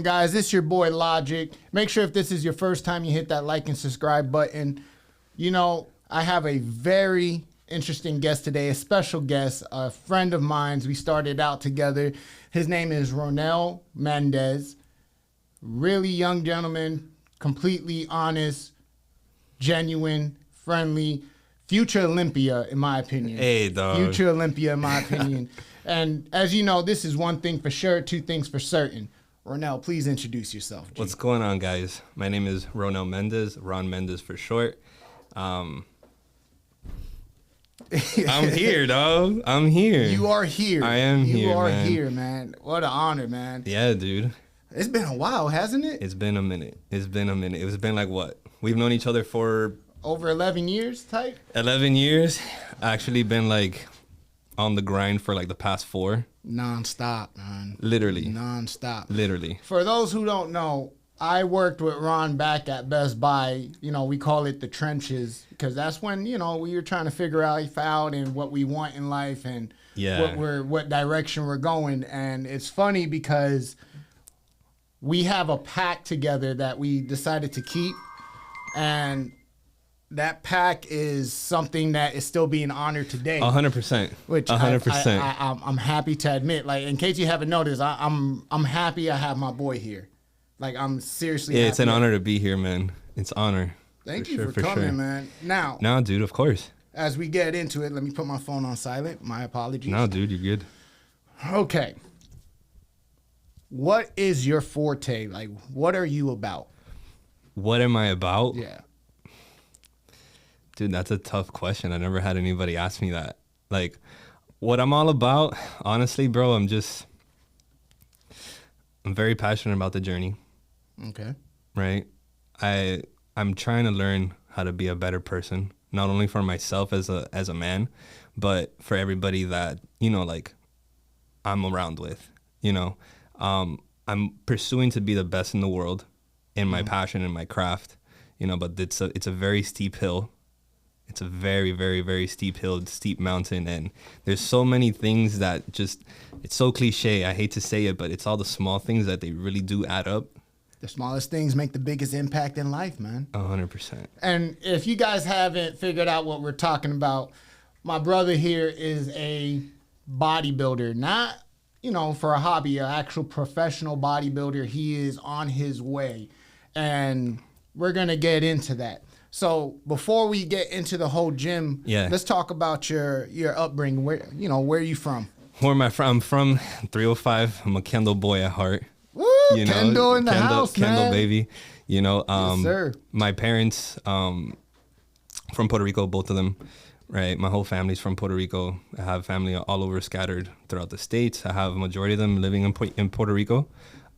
guys? This is your boy Logic. Make sure if this is your first time, you hit that like and subscribe button. You know, I have a very interesting guest today, a special guest, a friend of mine. We started out together. His name is Ronel Mendez. Really young gentleman, completely honest, genuine, friendly, future Olympia, in my opinion. Hey, dog. Future Olympia, in my opinion. And as you know, this is one thing for sure, two things for certain. Ronel, please introduce yourself. G. What's going on, guys? My name is Ronel Mendez, Ron Mendez for short. I'm here, dog. I'm here. You are here. I am here, You are man. here, man. What an honor, man. Yeah, dude. It's been a while, hasn't it? It's been a minute. It's been like what? We've known each other for Over 11 years type? 11 years. Actually been like on the grind for like the past 4. Non-stop, man. Literally. Non-stop. Literally. For those who don't know, I worked with Ron back at Best Buy. You know, we call it the trenches because that's when, you know, we were trying to figure out and what we want in life and what direction we're going. And it's funny because we have a pack together that we decided to keep, and that pack is something that is still being honored today. 100%. Which 100%. I'm happy to admit. Like, in case you haven't noticed, I'm happy I have my boy here. Like, I'm seriously happy. It's an honor to be here, man. It's honor. Thank you for coming, man. Now, No, dude, of course. as we get into it, let me put my phone on silent. My apologies. No, dude, you're good. Okay. What is your forte? Like, what are you about? What am I about? Yeah. Dude, that's a tough question. I never had anybody ask me that. Like, what I'm all about, honestly, bro, I'm very passionate about the journey, Okay. right? I'm trying to learn how to be a better person, not only for myself as a man, but for everybody that, you know, like I'm around with, you know. I'm pursuing to be the best in the world in my passion and my craft, you know, but it's a very steep hill. It's a very, very, very steep hill, steep mountain. And there's so many things that it's so cliche. I hate to say it, but it's all the small things that they really do add up. The smallest things make the biggest impact in life, man. 100%. And if you guys haven't figured out what we're talking about, my brother here is a bodybuilder, not, you know, for a hobby, an actual professional bodybuilder. He is on his way, and we're going to get into that. So before we get into the whole gym, let's talk about your upbringing. Where are you from? Where am I from? I'm from 305. I'm a Kendall boy at heart. Woo, Kendall in the house, Kendall, man. baby. You know, Yes, sir. My parents from Puerto Rico, both of them, right? My whole family's from Puerto Rico. I have family all over scattered throughout the states. I have a majority of them living in Puerto Rico.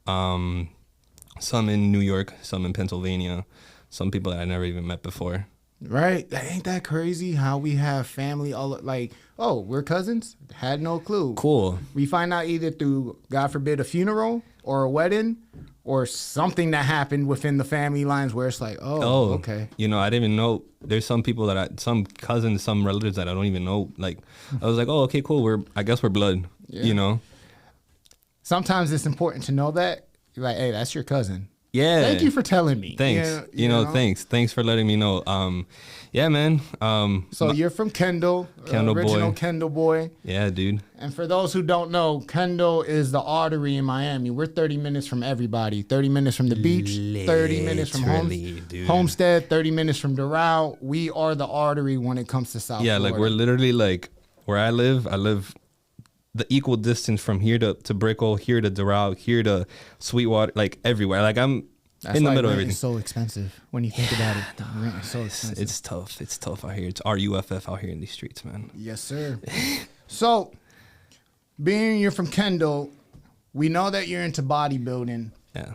Some in New York, some in Pennsylvania, some people that I never even met before. Right. Ain't that crazy how we have family all like, oh, we're cousins? Had no clue. Cool. We find out either through, God forbid, a funeral or a wedding or something that happened within the family lines where it's like, oh, okay. You know, I didn't even know. There's some people some cousins, some relatives that I don't even know. Like, I was like, oh, okay, cool. I guess we're blood, you know? Sometimes it's important to know that. You're like, hey, that's your cousin. Yeah. Thank you for telling me. Thanks. You know, thanks. Thanks for letting me know. Yeah, man. So you're from Kendall, original boy. Kendall boy. Yeah, dude. And for those who don't know, Kendall is the artery in Miami. We're 30 minutes from everybody. 30 minutes from the beach, 30 minutes from Homestead, 30 minutes from Doral. We are the artery when it comes to South Florida. Like we're literally like where I live the equal distance from here to Brickell, here to Doral, here to Sweetwater, like everywhere. Like I'm in the middle of everything. It's so expensive when you think about it. Rent is so expensive. It's tough. It's tough out here. It's RUFF out here in these streets, man. Yes, sir. So, being you're from Kendall, we know that you're into bodybuilding. Yeah.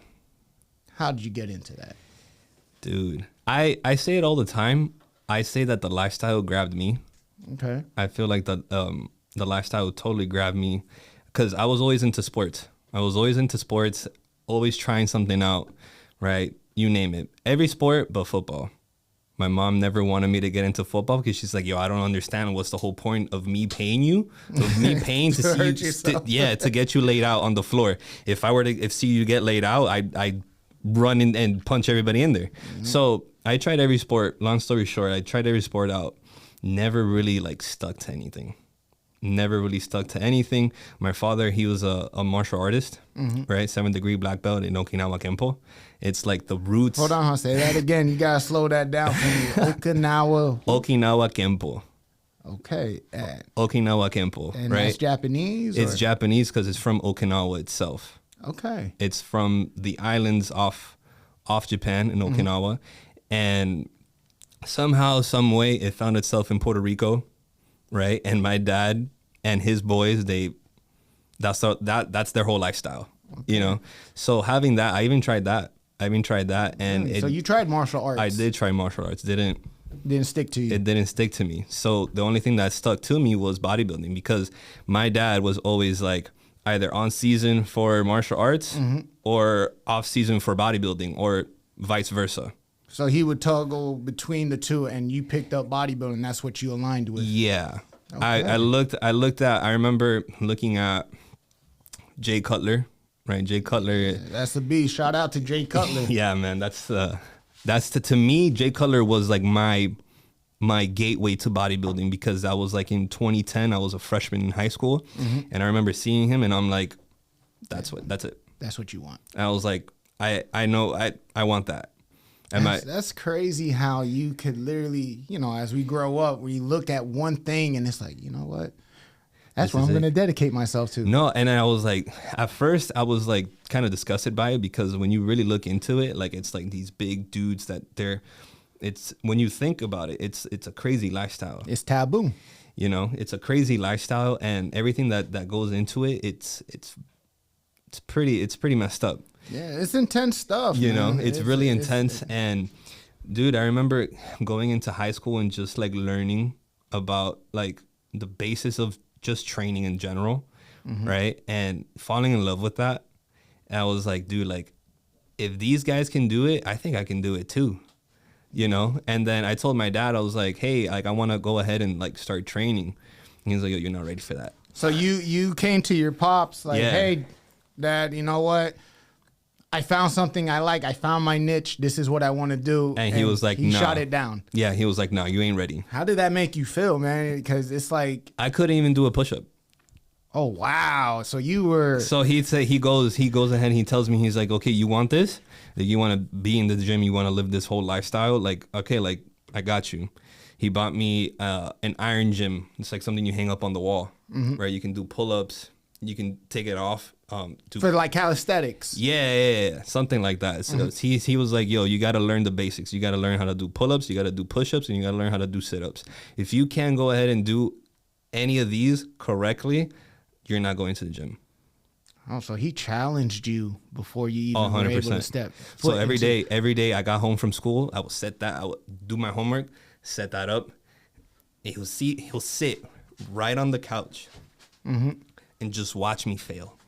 How did you get into that? Dude, I say it all the time. I say that the lifestyle grabbed me. Okay. I feel like the lifestyle totally grabbed me because I was always into sports. Always trying something out, right? You name it. Every sport but football, My mom never wanted me to get into football because she's like, yo, I don't understand what's the whole point of me paying you, of me paying to see you, to get you laid out on the floor. If I were to see you get laid out, I run in and punch everybody in there. Mm-hmm. So I tried every sport. Long story short, I tried every sport out. Never really like stuck to anything. Never really stuck to anything. My father, he was a martial artist, right? 7th degree black belt in Okinawa Kempo. It's like the roots. Hold on, say that again. You gotta slow that down for me. Okinawa Kempo. Okay. Okinawa Kempo, and right? That's Japanese? It's Japanese because it's from Okinawa itself. Okay. It's from the islands off Japan in Okinawa. And somehow, some way, it found itself in Puerto Rico, right? And my dad and his boys, that's their whole lifestyle, you know? So having that, I even tried that. And so you tried martial arts? I did try martial arts. Didn't stick to you? It didn't stick to me. So the only thing that stuck to me was bodybuilding, because my dad was always like either on season for martial arts or off season for bodybuilding, or vice versa. So he would toggle between the two, and you picked up bodybuilding. That's what you aligned with. Yeah. Okay. I remember looking at Jay Cutler, right? Jay Cutler. Yeah, that's a beast. Shout out to Jay Cutler. Yeah, man. To me, Jay Cutler was like my gateway to bodybuilding, because that was like in 2010. I was a freshman in high school, and I remember seeing him, and I'm like, that's it. That's what you want. And I was like, I know I want that. That's crazy how you could literally, as we grow up, we look at one thing and it's like, you know what? That's what I'm going to dedicate myself to. No, and I was like, at first I was like kind of disgusted by it, because when you really look into it, like it's like these big dudes that when you think about it, it's a crazy lifestyle. It's taboo. It's a crazy lifestyle, and everything that goes into it, it's pretty messed up. Yeah, it's intense stuff. It's really intense. And dude, I remember going into high school and just like learning about like the basis of just training in general, right? And falling in love with that. And I was like, dude, like if these guys can do it, I think I can do it too. And then I told my dad, I was like, hey, like I want to go ahead and like start training. And he's like, yo, you're not ready for that. So you came to your pops like, hey, Dad, you know what? I found something I like. I found my niche. This is what I want to do. And he was like, he shot it down. Yeah, he was like, no, you ain't ready. How did that make you feel, man? Because it's like, I couldn't even do a push-up. Oh, wow. So you were... So he goes ahead and he tells me, he's like, okay, you want this? Like, you want to be in the gym, you want to live this whole lifestyle? Like, okay, like, I got you. He bought me an iron gym. It's like something you hang up on the wall, right? You can do pull-ups. You can take it off. For like calisthenics. Yeah, something like that. So he was like, yo, you got to learn the basics. You got to learn how to do pull-ups. You got to do push-ups. And you got to learn how to do sit-ups. If you can't go ahead and do any of these correctly, you're not going to the gym. Oh, so he challenged you before you even were able to step. So every day I got home from school, I would do my homework, set that up. He'll sit right on the couch and just watch me fail.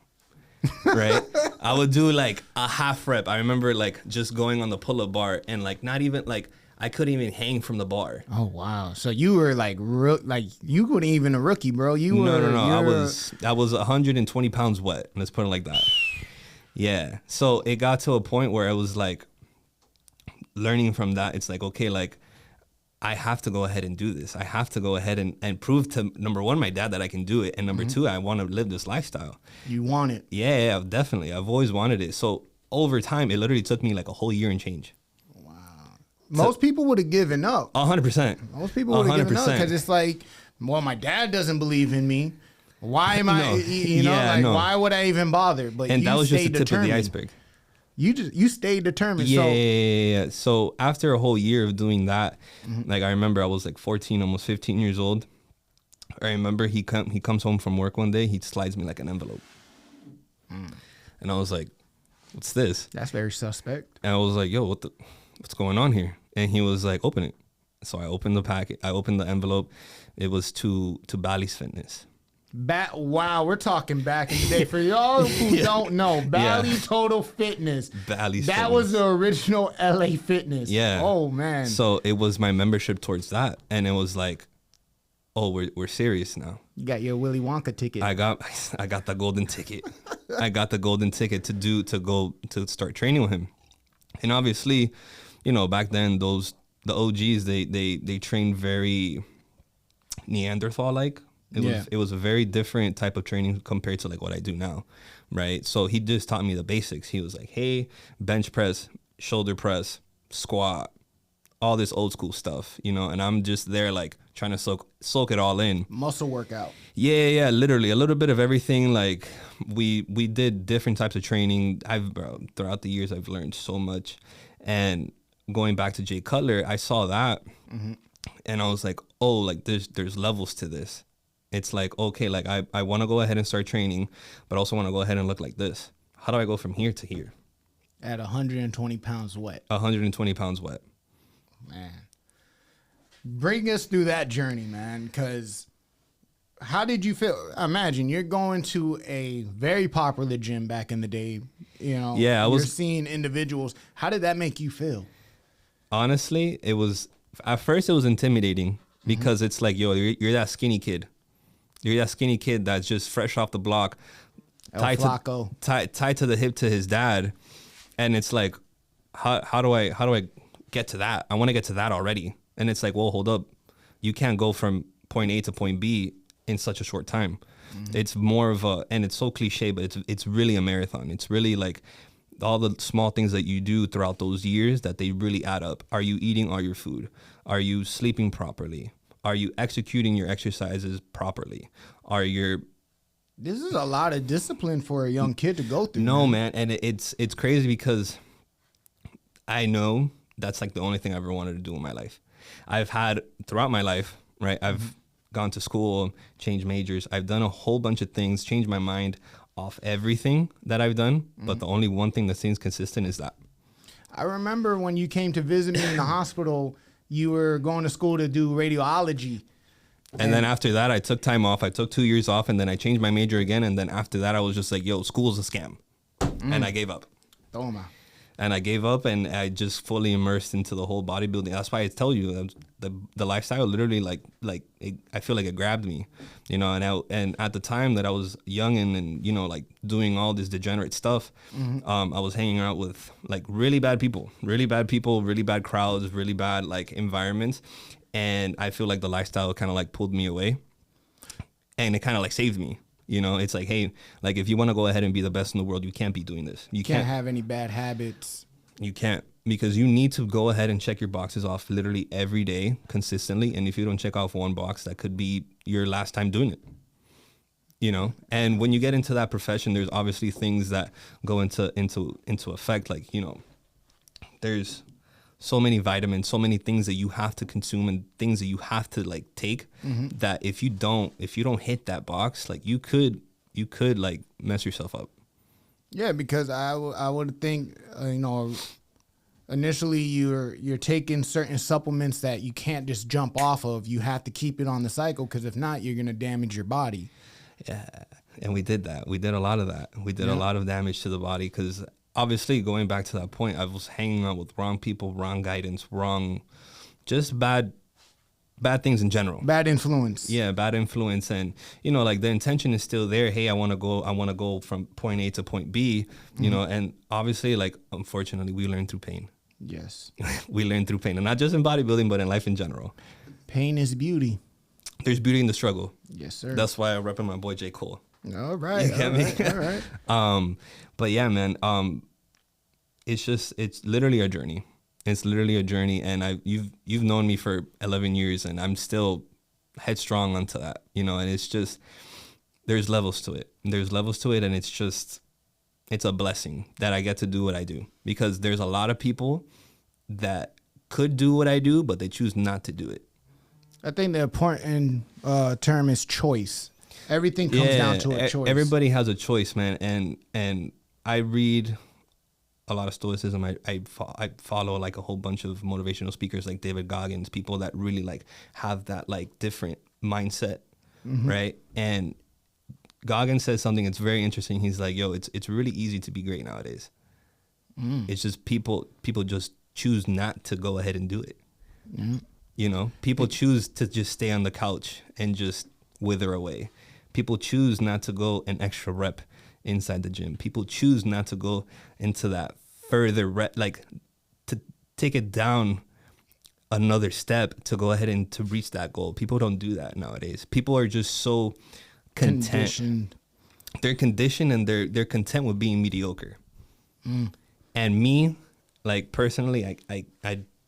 Right? I would do like a half rep. I remember like just going on the pull-up bar and like not even like I couldn't even hang from the bar. Oh wow! So you were like you weren't even a rookie, bro. No. I was 120 pounds wet. Let's put it like that. Yeah. So it got to a point where I was like learning from that. It's like, okay, like I have to go ahead and do this. I have to go ahead and prove to, number one, my dad that I can do it. And number two, I want to live this lifestyle. You want it. Yeah, definitely. I've always wanted it. So over time, it literally took me like a whole year and change. Wow. Most people would have given up. 100%. Most people would have given up because it's like, well, my dad doesn't believe in me. Why am I, why would I even bother? But and that was just the tip of the iceberg. You stayed determined. Yeah. So after a whole year of doing that, like I remember I was like 14, almost 15 years old. I remember he comes home from work one day, he slides me like an envelope. And I was like, what's this? That's very suspect. And I was like, yo, what's going on here? And he was like, open it. So I opened the packet. I opened the envelope. It was to Bally's Fitness. Wow, we're talking back in the day. For y'all who don't know, Bally Total Fitness. Bally That Fitness. was the original LA Fitness. Yeah. Oh, man. So it was my membership towards that. And it was like, oh, we're serious now. You got your Willy Wonka ticket. I got the golden ticket. I got the golden ticket to go to start training with him. And obviously, you know, back then the OGs they trained very Neanderthal-like. It was a very different type of training compared to like what I do now, right? So he just taught me the basics. He was like, hey, bench press, shoulder press, squat, all this old school stuff, you know, and I'm just there like trying to soak it all in. Muscle workout. Yeah, literally a little bit of everything. Like we did different types of training. Throughout the years, I've learned so much. And going back to Jay Cutler, I saw that and I was like, oh, like there's levels to this. It's like, okay, like I want to go ahead and start training, but also want to go ahead and look like this. How do I go from here to here? At 120 pounds wet. 120 pounds wet. Man. Bring us through that journey, man, because how did you feel? Imagine you're going to a very popular gym back in the day, you know. Yeah, you're seeing individuals. How did that make you feel? Honestly, at first it was intimidating because it's like, yo, you're that skinny kid. You're that skinny kid that's just fresh off the block, tied to the hip to his dad, and it's like, how do I get to that? I want to get to that already, and it's like, well, hold up, you can't go from point A to point B in such a short time. It's more of and it's so cliche, but it's really a marathon. It's really like all the small things that you do throughout those years that they really add up. Are you eating all your food? Are you sleeping properly? Are you executing your exercises properly? This is a lot of discipline for a young kid to go through. No, man. And it's crazy because I know that's like the only thing I ever wanted to do in my life. I've had throughout my life, right? I've gone to school, changed majors. I've done a whole bunch of things, changed my mind off everything that I've done. But the only one thing that seems consistent is that. I remember when you came to visit me in the hospital, you were going to school to do radiology. And then after that, I took time off. I took 2 years off, and then I changed my major again. And then after that, I was just like, yo, school's a scam. And I gave up. Toma. And I gave up, and I just fully immersed into the whole bodybuilding. That's why I tell you, the lifestyle literally, I feel like it grabbed me, you know. And at the time that I was young and you know, like doing all this degenerate stuff, I was hanging out with like really bad people, really bad crowds, really bad like environments. And I feel like the lifestyle kind of like pulled me away, and it kind of like saved me. You know, it's like, hey, like if you want to go ahead and be the best in the world, you can't be doing this. You can't have any bad habits. You can't, because you need to go ahead and check your boxes off literally every day consistently. And if you don't check off one box, that could be your last time doing it. You know, and when you get into that profession, there's obviously things that go into effect. Like, you know, there's so many vitamins, so many things that you have to consume and things that you have to like take that if you don't hit that box, like you could like mess yourself up. Yeah, because I would think, you know, initially you're taking certain supplements that you can't just jump off of. You have to keep it on the cycle, because if not, you're going to damage your body. Yeah. And we did that. We did a lot of that. We did a lot of damage to the body, because obviously, going back to that point, I was hanging out with wrong people, wrong guidance, just bad things in general. Bad influence. Yeah, bad influence. And, you know, like the intention is still there. Hey, I want to go from point A to point B, you know, and obviously, like, unfortunately, we learn through pain. Yes. We learn through pain, and not just in bodybuilding, but in life in general. Pain is beauty. There's beauty in the struggle. Yes, sir. That's why I'm repping my boy J. Cole. All right. You get me? All right. But yeah, man, it's literally a journey. It's literally a journey. And you've known me for 11 years, and I'm still headstrong onto that, you know, and it's just, there's levels to it. And it's a blessing that I get to do what I do, because there's a lot of people that could do what I do, but they choose not to do it. I think the important term is choice. Everything comes down to a choice. Everybody has a choice, man. And I read a lot of stoicism. I follow like a whole bunch of motivational speakers like David Goggins, people that really like have that like different mindset, right? And Goggins says something that's very interesting. He's like, yo, it's really easy to be great nowadays. It's just people just choose not to go ahead and do it. You know, people choose to just stay on the couch and just wither away. People choose not to go an extra rep inside the gym. People choose not to go into that further rep, like to take it down another step to go ahead and to reach that goal. People don't do that nowadays. People are just so content. They're conditioned and they're content with being mediocre. And me, like personally,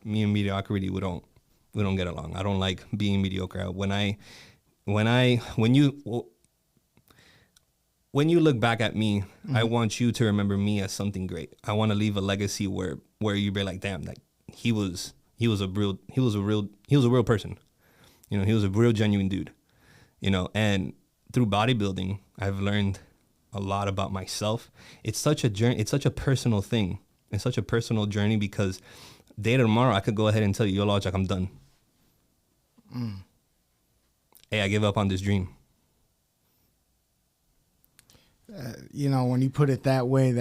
me and mediocrity, we don't get along. I don't like being mediocre. When you look back at me, I want you to remember me as something great. I want to leave a legacy where you be like, damn, like he was a real person. You know, he was a real genuine dude. You know, and through bodybuilding, I've learned a lot about myself. It's such a journey. It's such a personal thing. It's such a personal journey because day to tomorrow, I could go ahead and tell you, yo, Logic, I'm done. Hey, I give up on this dream. You know, when you put it that way,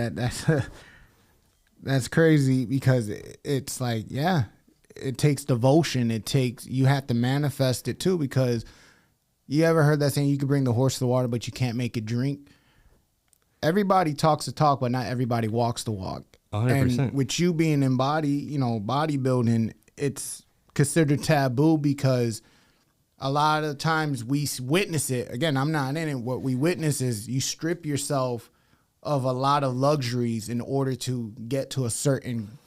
that's crazy because it's like, yeah, it takes devotion. You have to manifest it too, because you ever heard that saying, you can bring the horse to the water, but you can't make it drink? Everybody talks the talk, but not everybody walks the walk. 100%. And with you being in bodybuilding, it's considered taboo because a lot of times we witness it. Again, I'm not in it. What we witness is you strip yourself of a lot of luxuries in order to get to a certain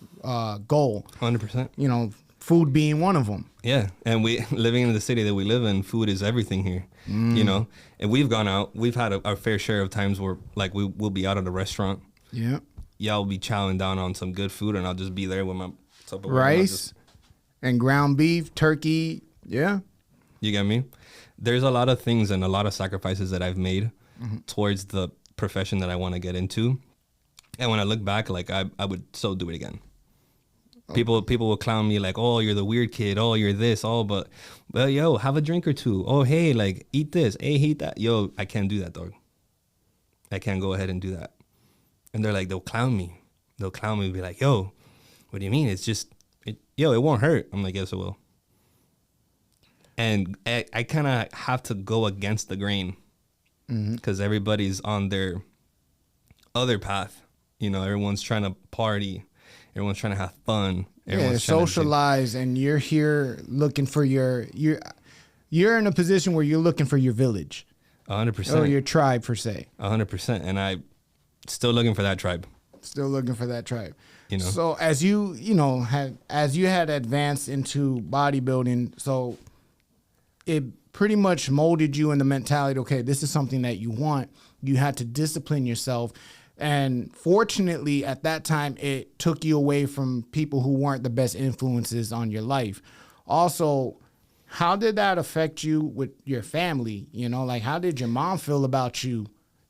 goal. 100%. You know, food being one of them. Yeah, and we living in the city that we live in, food is everything here. You know, and we've gone out. We've had our fair share of times where, like, we'll be out at a restaurant. Yeah. Y'all will be chowing down on some good food, and I'll just be there with my Tupperware rice and ground beef, turkey. Yeah. You get me? There's a lot of things and a lot of sacrifices that I've made towards the profession that I want to get into. And when I look back, like, I would so do it again. People will clown me like, oh, you're the weird kid. Oh, you're this. Oh, but yo, have a drink or two. Oh, hey, like, eat this. Hey, eat that. Yo, I can't do that, dog. I can't go ahead and do that. And they're like, they'll clown me. They'll clown me and be like, yo, what do you mean? It's just, it won't hurt. I'm like, yes, it will. And I kind of have to go against the grain because everybody's on their other path. You know, everyone's trying to party. Everyone's trying to have fun. Everyone's socialize, and you're here looking for you're in a position where you're looking for your village. 100%. Or your tribe, per se. 100%. And I still looking for that tribe. Still looking for that tribe. You know. So as you had advanced into bodybuilding, so it pretty much molded you in the mentality, okay, this is something that you want. You had to discipline yourself. And fortunately, at that time, it took you away from people who weren't the best influences on your life. Also, how did that affect you with your family? You know, like, how did your mom feel about you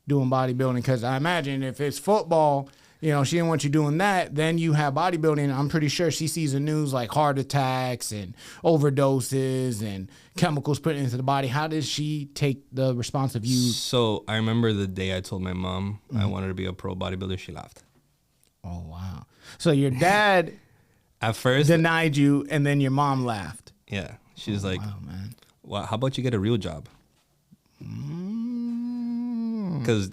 doing bodybuilding? Because I imagine if it's football, you know, she didn't want you doing that. Then you have bodybuilding. I'm pretty sure she sees the news like heart attacks and overdoses and chemicals put into the body. How does she take the response of you? So I remember the day I told my mom I wanted to be a pro bodybuilder, she laughed. Oh, wow. So your dad at first denied you, and then your mom laughed. Yeah. She was like, wow, man. Well, how about you get a real job? Because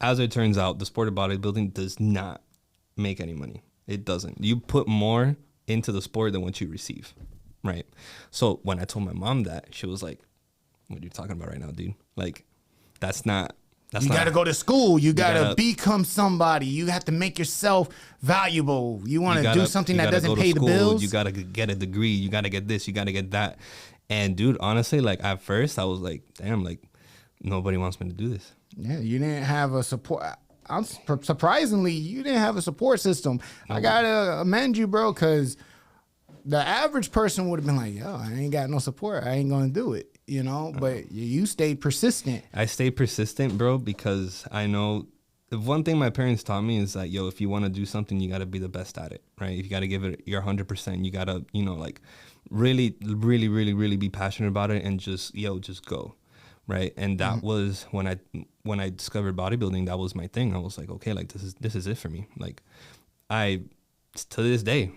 as it turns out, the sport of bodybuilding does not make any money. It doesn't. You put more into the sport than what you receive, right? So when I told my mom that, she was like, what are you talking about right now, dude? Like, that's not... You got to go to school. You got to become somebody. You have to make yourself valuable. You want to do something that doesn't pay the bills. You got to get a degree. You got to get this. You got to get that. And, dude, honestly, like, at first, I was like, damn, like, nobody wants me to do this. Yeah, you didn't have a support. Surprisingly, you didn't have a support system. I got to amend you, bro, because the average person would have been like, yo, I ain't got no support. I ain't going to do it, you know? But you stayed persistent. I stayed persistent, bro, because I know the one thing my parents taught me is that, yo, if you want to do something, you got to be the best at it, right? If you got to give it your 100%, you got to, you know, like, really, really, really, really be passionate about it and just go. right? And that was when I discovered bodybuilding. That was my thing. I was like, okay, like this is it for me. Like to this day,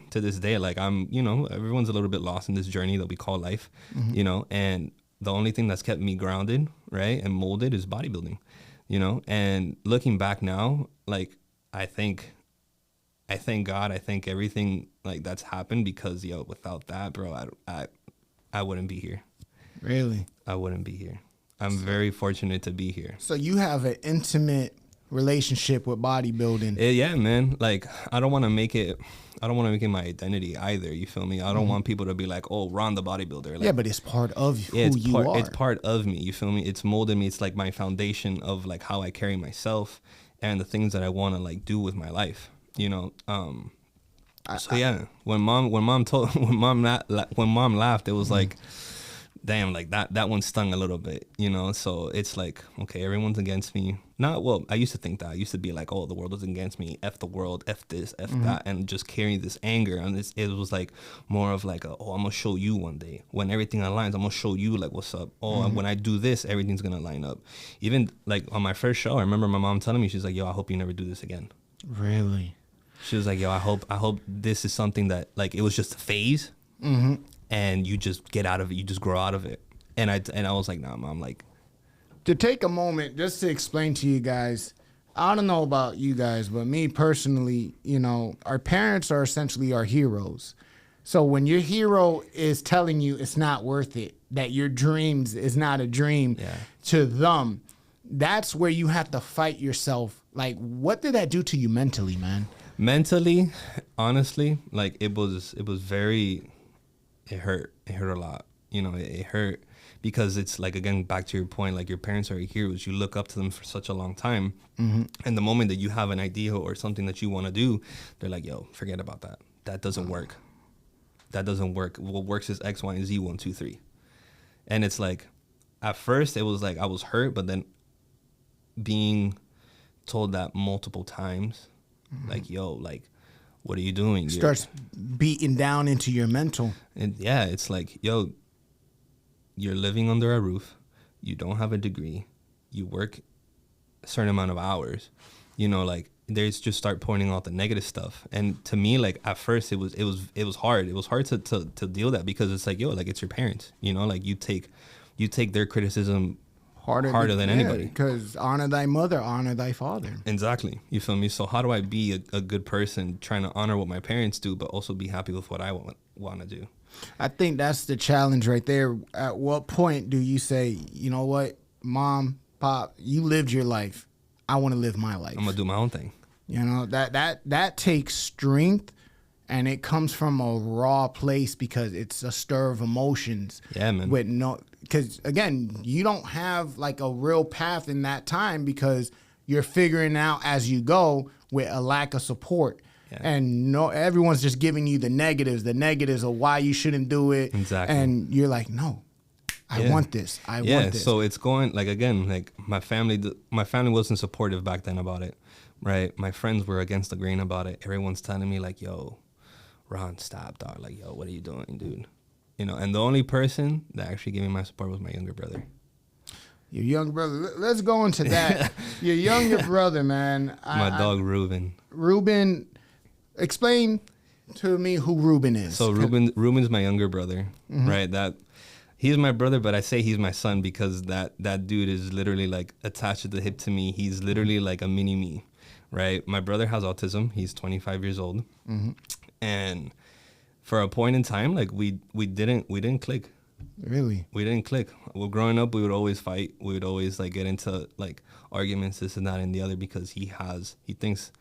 like I'm, everyone's a little bit lost in this journey that we call life, and the only thing that's kept me grounded, right, and molded is bodybuilding, and looking back now, like I thank God, I thank everything like that's happened, because without that, bro, I wouldn't be here. Really? I wouldn't be here. I'm very fortunate to be here. So you have an intimate relationship with bodybuilding. Yeah, man. Like I don't want to make it my identity either. You feel me? I don't want people to be like, "Oh, Ron the bodybuilder." Like, yeah, but it's part of who you are. It's part of me. You feel me? It's molded me. It's like my foundation of like how I carry myself and the things that I want to like do with my life. So yeah, when mom laughed, it was like, damn, like that one stung a little bit, so it's like, okay, everyone's against me. I used to think that. I used to be like, oh, the world is against me, F the world, F this, F that, and just carrying this anger. And it was like more of like, I'm gonna show you one day. When everything aligns, I'm gonna show you like what's up. And when I do this, everything's gonna line up. Even like on my first show, I remember my mom telling me, she's like, yo, I hope you never do this again. Really? She was like, yo, I hope this is something that like it was just a phase. And you just get out of it, you just grow out of it. And I was like, nah, Mom, like. To take a moment just to explain to you guys, I don't know about you guys, but me personally, our parents are essentially our heroes. So when your hero is telling you it's not worth it, that your dreams is not a dream to them, that's where you have to fight yourself. Like, what did that do to you mentally, man? Mentally, honestly, like it was very... It hurt a lot. It hurt because it's like, again, back to your point, like your parents are your heroes. You look up to them for such a long time. And the moment that you have an idea or something that you want to do, they're like, yo, forget about that. That doesn't work. That doesn't work. What works is X, Y, and Z, 1, 2, 3. And it's like, at first it was like I was hurt, but then being told that multiple times, like, yo, like, what are you doing? Starts beating down into your mental. And yeah, it's like, yo, you're living under a roof. You don't have a degree. You work a certain amount of hours. Like they just start pointing out the negative stuff. And to me, like at first it was hard. It was hard to deal with that, because it's like, yo, like it's your parents. Like you take their criticism harder than anybody. Because honor thy mother, honor thy father. Exactly. You feel me? So how do I be a good person, trying to honor what my parents do, but also be happy with what I want to do? I think that's the challenge right there. At what point do you say, you know what, Mom, Pop, you lived your life. I want to live my life. I'm going to do my own thing. That takes strength, and it comes from a raw place, because it's a stir of emotions. Yeah, man. Because again, you don't have like a real path in that time, because you're figuring out as you go with a lack of support. Yeah. And everyone's just giving you the negatives of why you shouldn't do it. Exactly. And you're like, no, I want this. I want this. So it's going, like, again, like my family wasn't supportive back then about it, right? My friends were against the grain about it. Everyone's telling me like, yo, Ron, stop, dog. Like, yo, what are you doing, dude? And the only person that actually gave me my support was my younger brother. Your younger brother. Let's go into that. Your younger brother, man. My dog, Ruben. Ruben, explain to me who Ruben is. So Ruben's my younger brother, right? He's my brother, but I say he's my son because that dude is literally like attached to the hip to me. He's literally like a mini me, right? My brother has autism. He's 25 years old. And for a point in time, like we didn't click. Really? We didn't click. Well, growing up, we would always fight. We would always like get into like arguments, this and that and the other, because he thinks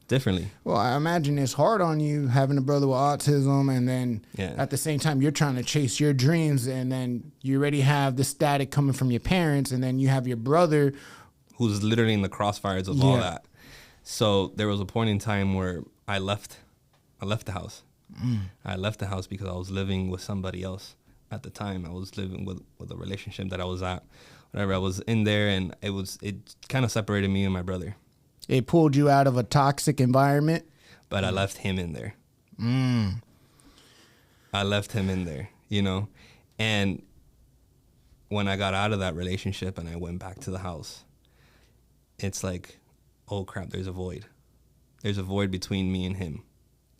differently. Well, I imagine it's hard on you having a brother with autism, and then at the same time you're trying to chase your dreams, and then you already have the static coming from your parents, and then you have your brother who's literally in the crossfires of all that. So there was a point in time where I left the house. I left the house because I was living with somebody else at the time. I was living with a relationship that I was at. Whatever, I was in there, and it kind of separated me and my brother. It pulled you out of a toxic environment? But I left him in there. I left him in there, And when I got out of that relationship and I went back to the house, it's like, oh crap, there's a void. There's a void between me and him.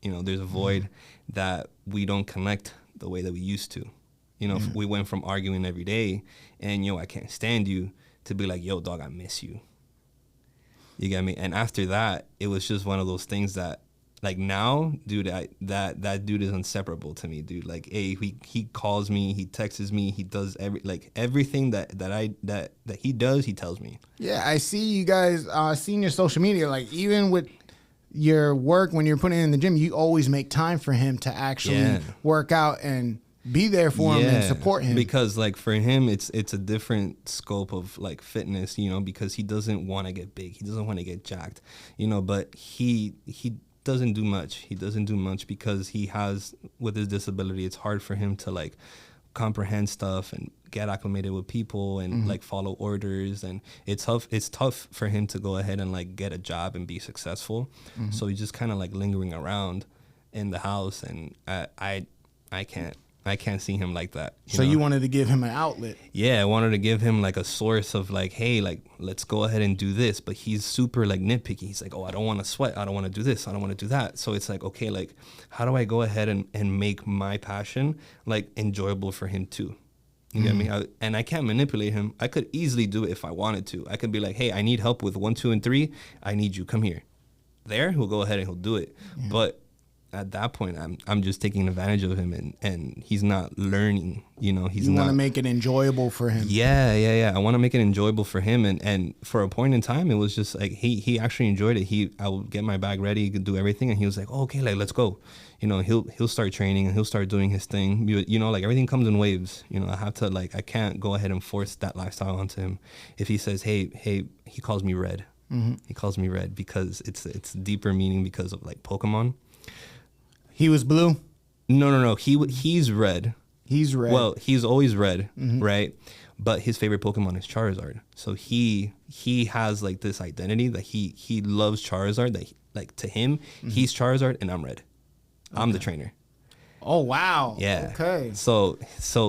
You know, there's a void that we don't connect the way that we used to. You know, we went from arguing every day and, I can't stand you, to be like, yo, dog, I miss you. You get me? And after that, it was just one of those things that, like, now, dude, that dude is inseparable to me, dude. Like, hey, he calls me, he texts me, he does everything that he does, he tells me. Yeah, I see you guys. Seen your social media, like, even with your work when you're putting it in the gym, you always make time for him to actually work out and be there for him and support him. Because, like, for him, it's a different scope of, like, fitness, because he doesn't want to get big, he doesn't want to get jacked, but he doesn't do much. He doesn't do much because he has, with his disability, it's hard for him to, like, comprehend stuff and get acclimated with people and like follow orders, and it's tough for him to go ahead and, like, get a job and be successful. So he's just kind of, like, lingering around in the house, and I can't see him like that. You wanted to give him an outlet. Yeah, I wanted to give him, like, a source of, like, hey, like, let's go ahead and do this. But he's super, like, nitpicky. He's like, oh, I don't want to sweat. I don't want to do this. I don't want to do that. So it's like, okay, like, how do I go ahead and make my passion, like, enjoyable for him too? You get me? And I can't manipulate him. I could easily do it if I wanted to. I could be like, hey, I need help with 1, 2, and 3. I need you. Come here. There, he'll go ahead and he'll do it. Yeah. But at that point, I'm just taking advantage of him, and he's not learning. You want to make it enjoyable for him. Yeah. I want to make it enjoyable for him, and for a point in time, it was just like he actually enjoyed it. I would get my bag ready, do everything, and he was like, oh, okay, like, let's go. He'll start training and he'll start doing his thing. Like, everything comes in waves. I have to, like, I can't go ahead and force that lifestyle onto him. If he says, hey, he calls me Red. He calls me Red because it's deeper meaning because of, like, Pokemon. He was blue? No. He's red. He's red. Well, he's always red, right? But his favorite Pokemon is Charizard. So he has, like, this identity that he loves Charizard. That like, to him, he's Charizard and I'm red. Okay. I'm the trainer. Oh wow. Yeah. Okay. So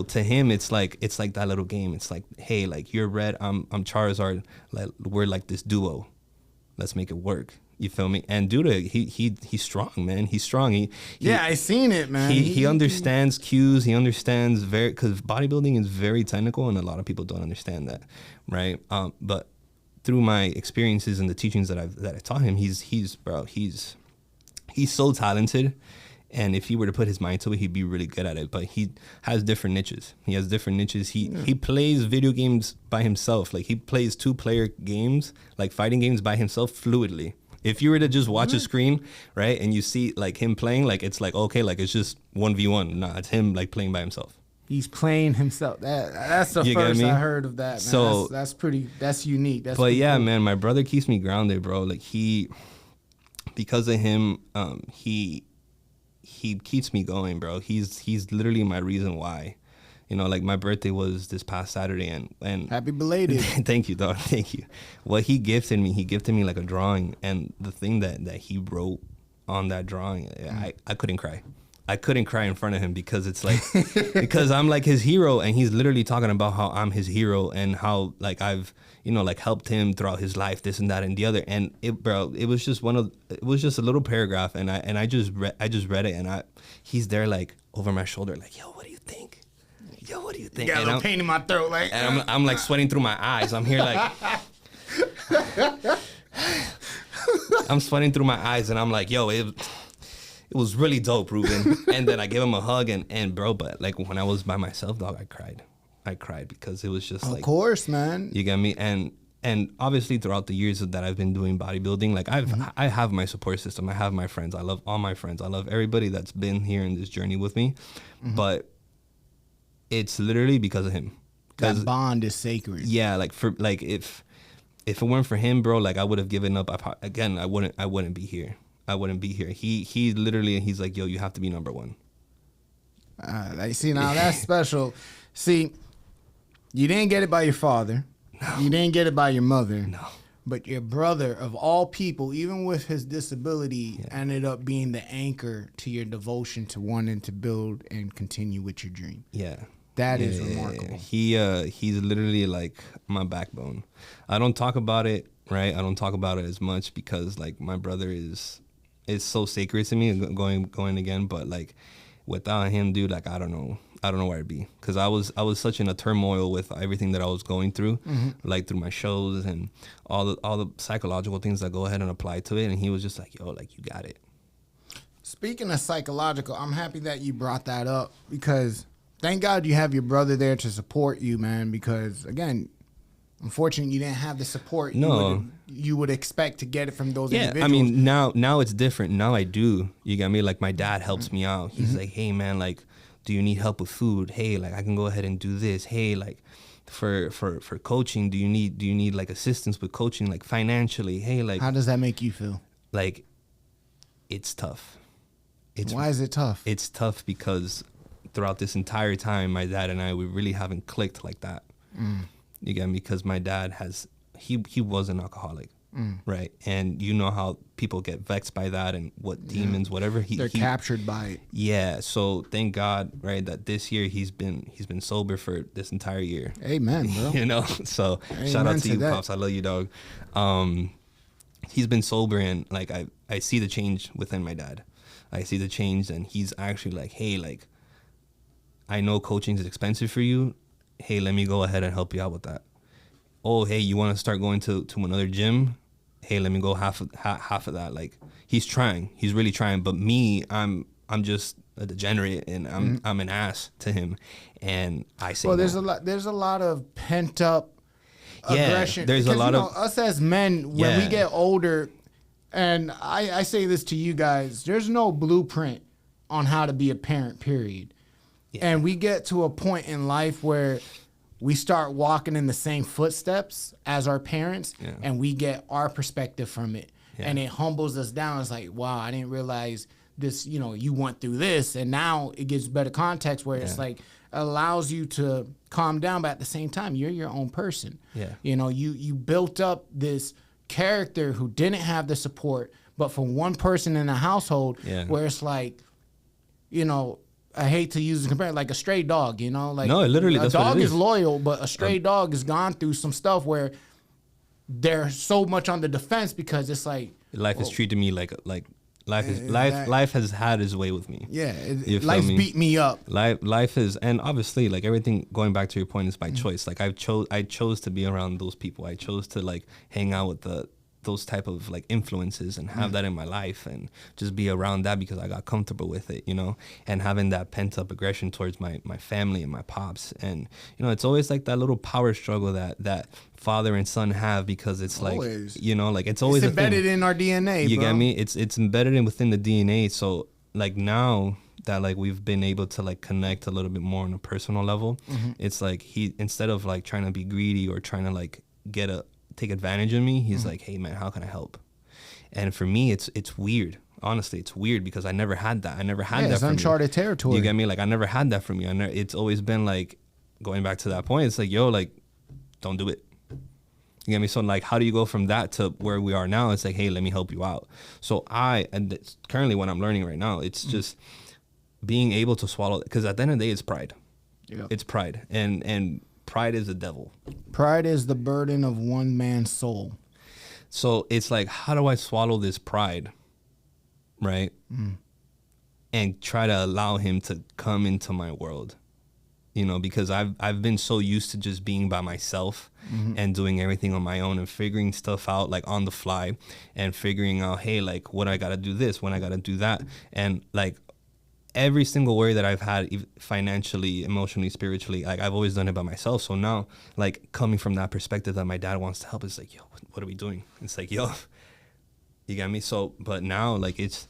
to him, it's like that little game. It's like, hey, like, you're red, I'm Charizard. Like, we're like this duo. Let's make it work. You feel me? And dude, he's strong, man. He's strong. I seen it, man. He understands cues. He understands because bodybuilding is very technical, and a lot of people don't understand that, right? But through my experiences and the teachings that I taught him, he's so talented. And if he were to put his mind to it, he'd be really good at it. But he has different niches. He plays video games by himself. Like, he plays 2-player games, like fighting games, by himself fluidly. If you were to just watch a screen, right, and you see, like, him playing, like, it's like, okay, like, it's just 1v1. Nah, it's him, like, playing by himself. He's playing himself. That's the first I heard of that, man. So that's unique. That's yeah, cool. Man, my brother keeps me grounded, bro. Like, because of him, he keeps me going, bro. He's literally my reason why. Like, my birthday was this past Saturday, and happy belated. Thank you, dog. Thank you. What he gifted me like a drawing, and the thing that he wrote on that drawing, I couldn't cry. I couldn't cry in front of him because it's like, because I'm like his hero, and he's literally talking about how I'm his hero and how, like, I've, like, helped him throughout his life, this and that and the other. And it was just a little paragraph, and I just read it, and he's there, like, over my shoulder, like, yo, what do you think? Yo, what do you think? Got a little pain in my throat, like. And I'm like sweating through my eyes. I'm here like, I'm sweating through my eyes, and I'm like, yo, it was really dope, Ruben. And then I gave him a hug, and bro, but, like, when I was by myself, dog, I cried because it was just like, of course, man. You get me? And obviously throughout the years that I've been doing bodybuilding, like, I have my support system. I have my friends. I love all my friends. I love everybody that's been here in this journey with me. But it's literally because of him. That bond is sacred. Yeah, like, if it weren't for him, bro, like, I would have given up. I wouldn't be here. I wouldn't be here. He literally, he's like, yo, you have to be number one. See, now that's special. See, you didn't get it by your father. No. You didn't get it by your mother. No. But your brother, of all people, even with his disability, ended up being the anchor to your devotion to wanting to build and continue with your dream. Yeah. That is remarkable. He's literally like my backbone. I don't talk about it, right? I don't talk about it as much because like my brother is so sacred to me, going again, but like without him, dude, like I don't know where I'd be, because I was such in a turmoil with everything that I was going through, like through my shows and all the psychological things that go ahead and apply to it, and he was just like, yo, like, you got it. Speaking of psychological, I'm happy that you brought that up, because thank God you have your brother there to support you, man, because again, unfortunately, you didn't have the support you would expect to get it from those individuals. I mean, now it's different. Now I do. You got me? Like, my dad helps me out. He's like, hey, man, like, do you need help with food? Hey, like, I can go ahead and do this. Hey, like, for coaching, do you need like assistance with coaching, like financially? Hey, like, how does that make you feel? Like, it's tough. Why is it tough? It's tough because throughout this entire time, my dad and we really haven't clicked like that. You get me? Because my dad he was an alcoholic, right? And you know how people get vexed by that and what demons, whatever. They're captured by it. Yeah. So thank God, right, that this year he's been sober for this entire year. Amen, bro. You know? So amen, shout out to you, Pops. I love you, dog. He's been sober, and like I see the change within my dad. I see the change, and he's actually like, hey, like, I know coaching is expensive for you. Hey, let me go ahead and help you out with that. Oh, hey, you want to start going to another gym? Hey, let me go half of that. Like, he's trying. He's really trying. But me, I'm just a degenerate, and I'm an ass to him. And I say, well, there's a lot of pent up aggression. There's a lot of us as men when we get older. And I say this to you guys, there's no blueprint on how to be a parent, period. Yeah. And we get to a point in life where we start walking in the same footsteps as our parents, and we get our perspective from it. Yeah. And it humbles us down. It's like, wow, I didn't realize this, you went through this. And now it gives better context where it's like, allows you to calm down, but at the same time, you're your own person. Yeah. You built up this character who didn't have the support, but for one person in the household, where it's like, I hate to use the comparison, like a stray dog, like, no, literally, a dog is loyal, but a stray dog has gone through some stuff where they're so much on the defense because it's like life has treated me like life has had its way with me. Yeah, life's beat me up. Life is, and obviously, like, everything, going back to your point, is by choice. Like, I chose to be around those people. I chose to, like, hang out with those type of, like, influences and have that in my life and just be around that because I got comfortable with it, and having that pent up aggression towards my family and my pops. And it's always like that little power struggle that father and son have, because it's like, like, it's always embedded in our DNA. You get me? It's embedded within the DNA. So, like, now that, like, we've been able to, like, connect a little bit more on a personal level, it's like he, instead of, like, trying to be greedy or trying to, like, take advantage of me, he's like, hey, man, how can I help? And for me, it's weird. Honestly, it's weird because I never had that. I never had that. It's uncharted territory. You get me? Like, I never had that from you. It's always been like, going back to that point, it's like, yo, like, don't do it. You get me? So, like, how do you go from that to where we are now? It's like, hey, let me help you out. So and it's currently what I'm learning right now, it's just being able to swallow, because at the end of the day, it's pride. Yep. It's pride. And pride is the devil. Pride is the burden of one man's soul. So it's like, how do I swallow this pride, right? And try to allow him to come into my world, because I've been so used to just being by myself and doing everything on my own and figuring stuff out, like, on the fly, and figuring out, hey, like, what I got to do this, when I got to do that. And, like, every single worry that I've had, financially, emotionally, spiritually, like, I've always done it by myself. So now, like, coming from that perspective that my dad wants to help, it's like, yo, what are we doing? It's like, yo, you got me? So, but now, like, it's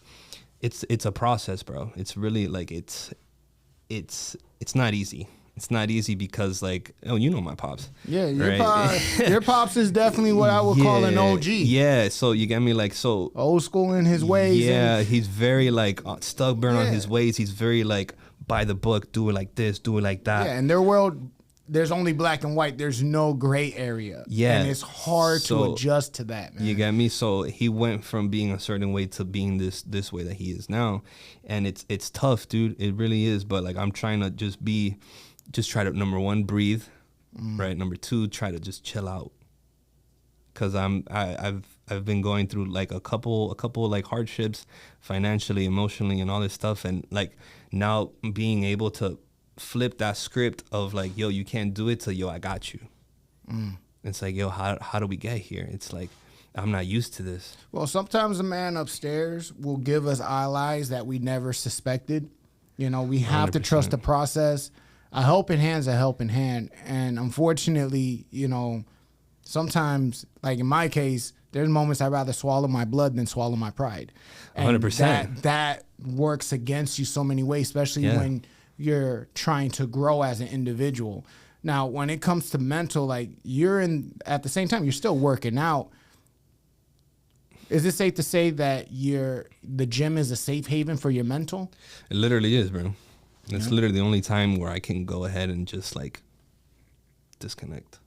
a process, bro. It's really, like, it's not easy. It's not easy because, like, my pops. Yeah, your pops is definitely what I would call an OG. Yeah, so you get me, like, so old school in his ways. Yeah, he's very, like, stubborn on his ways. He's very, like, by the book, do it like this, do it like that. Yeah, in their world, there's only black and white. There's no gray area. Yeah, and it's hard to adjust to that, man. You get me? So he went from being a certain way to being this way that he is now, and it's tough, dude. It really is. But, like, I'm trying to just be just try to, number one, breathe, right? Number two, try to just chill out. Cause I've been going through like a couple like hardships financially, emotionally, and all this stuff. And like now being able to flip that script of like, yo, you can't do it, to yo, I got you. It's like, yo, how do we get here? It's like, I'm not used to this. Well, sometimes the man upstairs will give us allies that we never suspected. You know, we have 100%. To trust the process. A helping hand's a helping hand. And unfortunately, you know, sometimes, like in my case, there's moments I'd rather swallow my blood than swallow my pride. And 100%. That works against you so many ways, especially when you're trying to grow as an individual. Now, when it comes to mental, like at the same time, you're still working out. Is it safe to say that the gym is a safe haven for your mental? It literally is, bro. It's literally the only time where I can go ahead and just like disconnect.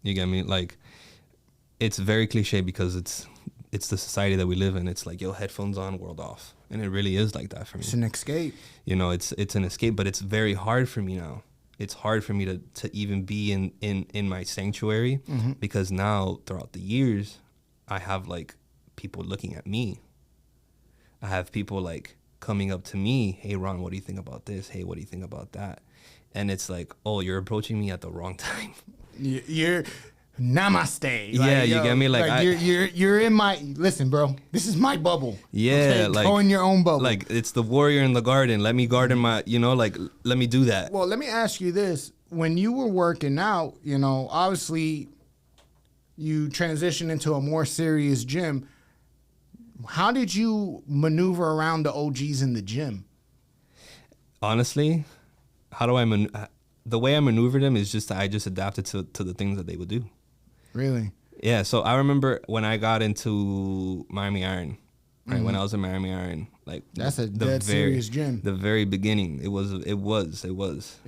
You get me? Like, it's very cliche because it's the society that we live in. It's like, yo, headphones on, world off. And it really is like that for me. It's an escape. You know, it's an escape, but it's very hard for me now. It's hard for me to even be in my sanctuary because now throughout the years, I have like people looking at me. I have people like coming up to me, hey, Ron, what do you think about this? Hey, what do you think about that? And it's like, oh, you're approaching me at the wrong time. You're namaste. Yeah, you get me? Like you're in my, listen, bro, this is my bubble. Yeah. Okay? Like, go in your own bubble. Like, it's the warrior in the garden. Let me garden my, you know, like, let me do that. Well, let me ask you this. When you were working out, you know, obviously you transitioned into a more serious gym. How did you maneuver around the OGs in the gym? Honestly, how do the way I maneuvered them is just I just adapted to the things that they would do. Really? Yeah. So I remember when I got into Miami Iron, right? When I was in Miami Iron, like that's a dead serious gym. The very beginning, it was. It's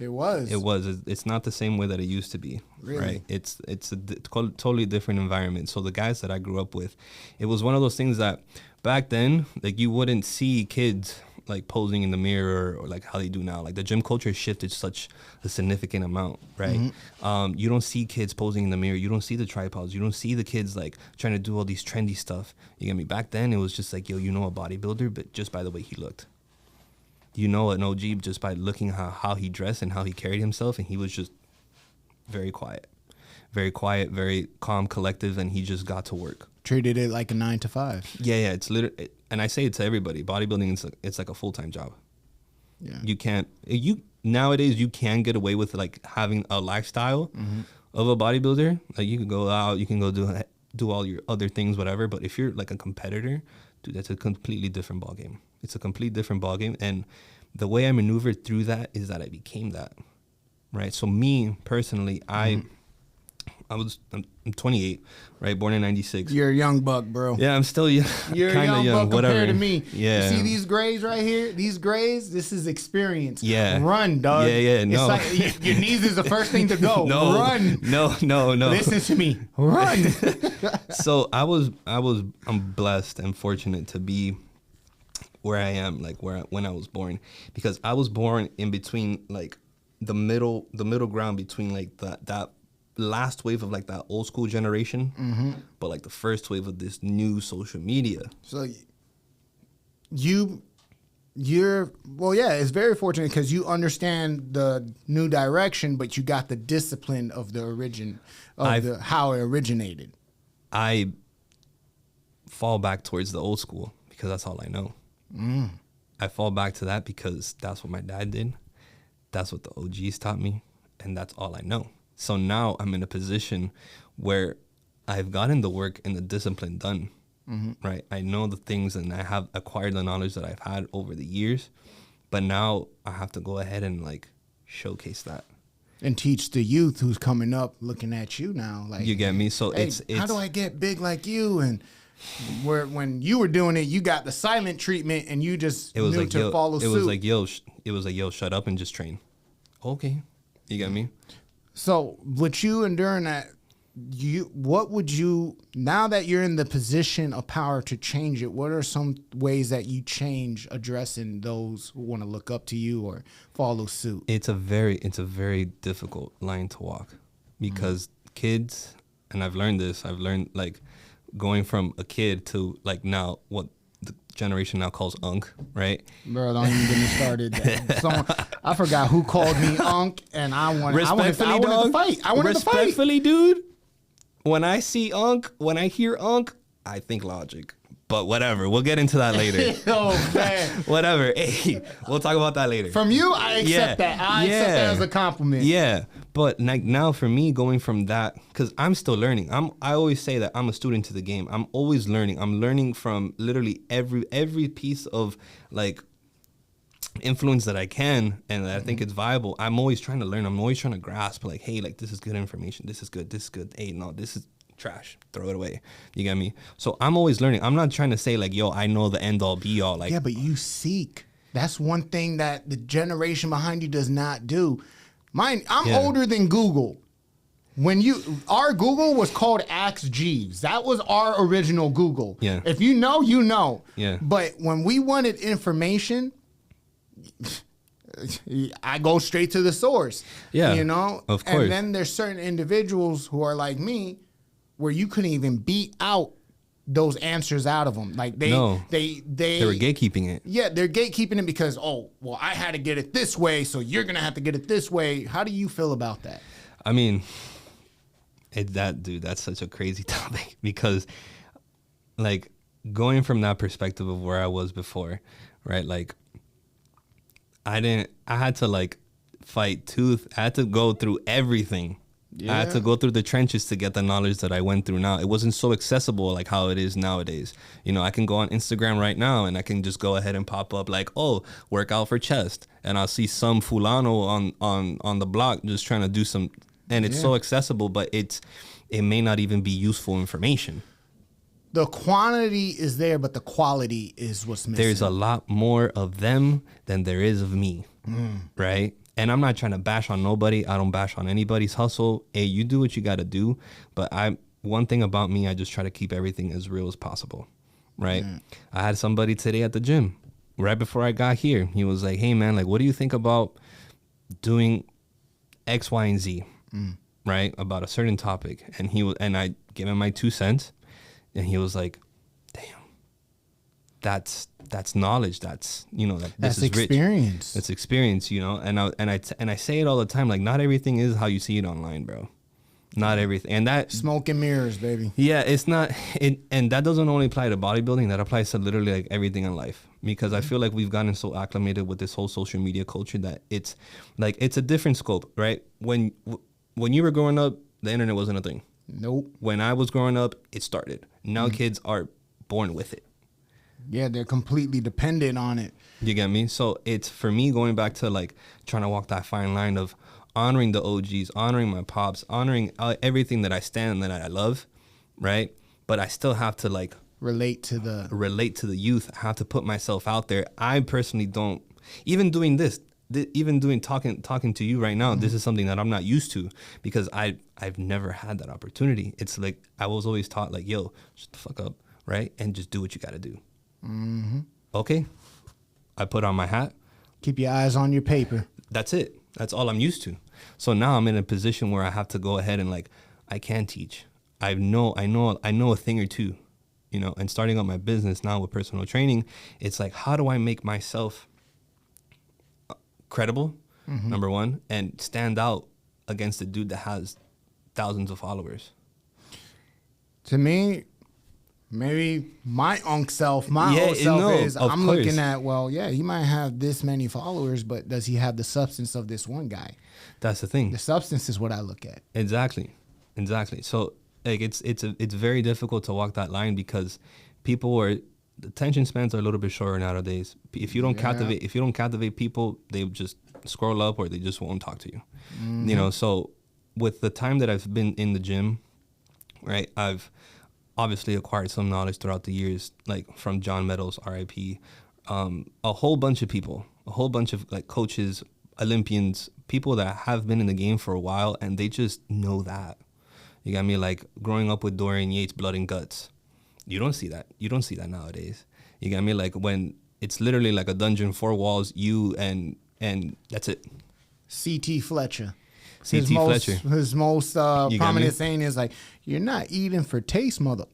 not the same way that it used to be. Really? Right? It's a totally different environment. So the guys that I grew up with, it was one of those things that back then, like you wouldn't see kids like posing in the mirror or like how they do now. Like the gym culture shifted such a significant amount, right? You don't see kids posing in the mirror. You don't see the tripods. You don't see the kids like trying to do all these trendy stuff. You get me? Back then, it was just like, yo, you know a bodybuilder, but just by the way he looked. You know an OG just by looking how he dressed and how he carried himself, and he was just very quiet, very calm, collective, and he just got to work. Treated it like a 9 to 5. Yeah. It's literally, and I say it to everybody. Bodybuilding it's like a full-time job. Yeah. Nowadays you can get away with like having a lifestyle of a bodybuilder. Like you can go out, you can go do all your other things, whatever. But if you're like a competitor, dude, that's a completely different ballgame. It's a complete different ballgame. And the way I maneuvered through that is that I became that, right? So me personally, I'm 28, right? Born in 96. You're a young buck, bro. Yeah, I'm still young. You're a young buck compared to me. Yeah. You see these grays right here? These grays, this is experience. Yeah. Run, dog. Yeah, no. It's like your knees is the first thing to go. No. Run. No. Listen to me. Run. So I'm blessed and fortunate to be where I am, like when I was born, because I was born in between like the middle ground between like that last wave of like that old school generation, but like the first wave of this new social media. So it's very fortunate because you understand the new direction, but you got the discipline of how it originated. I fall back towards the old school because that's all I know. I fall back to that because that's what my dad did. That's what the OGs taught me, and that's all I know. So now I'm in a position where I've gotten the work and the discipline done, right? I know the things and I have acquired the knowledge that I've had over the years, but now I have to go ahead and like showcase that. And teach the youth who's coming up looking at you now. Like, you get me? So hey, it's how do I get big like you? And when you were doing it, you got the silent treatment and you just knew like, to follow suit. It was like, yo, shut up and just train. Okay. You get me? So with you and during that what would you, now that you're in the position of power to change it, what are some ways that you change addressing those who want to look up to you or follow suit? It's a very difficult line to walk, because kids, and I've learned like going from a kid to like now what the generation now calls unk, right? Bro, don't even get me started. I forgot who called me unk, and I wanted to fight. I wanted to fight. Respectfully, dude, when I see unk, when I hear unk, I think logic. But whatever, we'll get into that later. Oh, man. Whatever. Hey, we'll talk about that later. From you, I accept that. I accept that as a compliment. Yeah. But like now for me, going from that, because I'm still learning. I always say that I'm a student to the game. I'm always learning. I'm learning from literally every piece of like influence that I can and that I think it's viable. I'm always trying to learn. I'm always trying to grasp like, hey, like this is good information. This is good. This is good. Hey, no, this is trash, throw it away. You get me? So I'm always learning. I'm not trying to say like, yo, I know the end all be all. Like, yeah, but you seek. That's one thing that the generation behind you does not do. I'm older than Google. Our Google was called Ask Jeeves. That was our original Google. Yeah. If you know, you know. Yeah. But when we wanted information, I go straight to the source. Yeah. You know? Of course. And then there's certain individuals who are like me, where you couldn't even beat out those answers out of them. Like they were gatekeeping it. Yeah, they're gatekeeping it because, I had to get it this way, so you're gonna have to get it this way. How do you feel about that? I mean, that's such a crazy topic, because like going from that perspective of where I was before, right? Like I had to like fight tooth. I had to go through everything. Yeah. I had to go through the trenches to get the knowledge that I went through now. It wasn't so accessible like how it is nowadays. You know, I can go on Instagram right now and I can just go ahead and pop up like, workout for chest. And I'll see some fulano on the block just trying to do some, and it's so accessible, but it may not even be useful information. The quantity is there, but the quality is what's missing. There's a lot more of them than there is of me, right? And I'm not trying to bash on nobody. I don't bash on anybody's hustle. Hey, you do what you got to do. But one thing about me, I just try to keep everything as real as possible, right? I had somebody today at the gym right before I got here. He was like, hey, man, like, what do you think about doing X, Y, and Z, right? About a certain topic. And I gave him my 2 cents. And he was like, damn, that's knowledge. That's, you know, this is experience. Rich. It's experience, you know. And I say it all the time, like, not everything is how you see it online, bro. Not everything. And that smoke and mirrors, baby. Yeah, it's not and that doesn't only apply to bodybuilding, that applies to literally like everything in life. Because I feel like we've gotten so acclimated with this whole social media culture that it's like it's a different scope, right? When you were growing up, the internet wasn't a thing. Nope. When I was growing up, it started. Now kids are born with it. Yeah, they're completely dependent on it. You get me? So it's, for me, going back to like trying to walk that fine line of honoring the OGs, honoring my pops, honoring everything that I stand and that I love, right? But I still have to like relate to the youth. I have to put myself out there. I personally don't, even doing this, talking to you right now, this is something that I'm not used to because I've never had that opportunity. It's like I was always taught like, yo, shut the fuck up, right? And just do what you got to do. Okay. I put on my hat. Keep your eyes on your paper. That's it. That's all I'm used to. So now I'm in a position where I have to go ahead and like, I can teach. I know a thing or two, you know, and starting up my business now with personal training, it's like, how do I make myself credible, number one, and stand out against a dude that has thousands of followers? To me, maybe my old self is, I'm looking at, well, yeah, he might have this many followers, but does he have the substance of this one guy? That's the thing. The substance is what I look at. Exactly. So like it's very difficult to walk that line because the attention spans are a little bit shorter nowadays. If you don't captivate people, they just scroll up or they just won't talk to you. You know, so with the time that I've been in the gym, right, I've obviously acquired some knowledge throughout the years, like from John Meadows, RIP, a whole bunch of people, a whole bunch of like coaches, Olympians, people that have been in the game for a while, and they just know that. You got me like growing up with Dorian Yates, Blood and Guts. You don't see that. You don't see that nowadays. You got me like when it's literally like a dungeon, 4 walls, you and that's it. C.T. Fletcher. C.T. Fletcher. His most prominent saying is like, "You're not eating for taste, mother."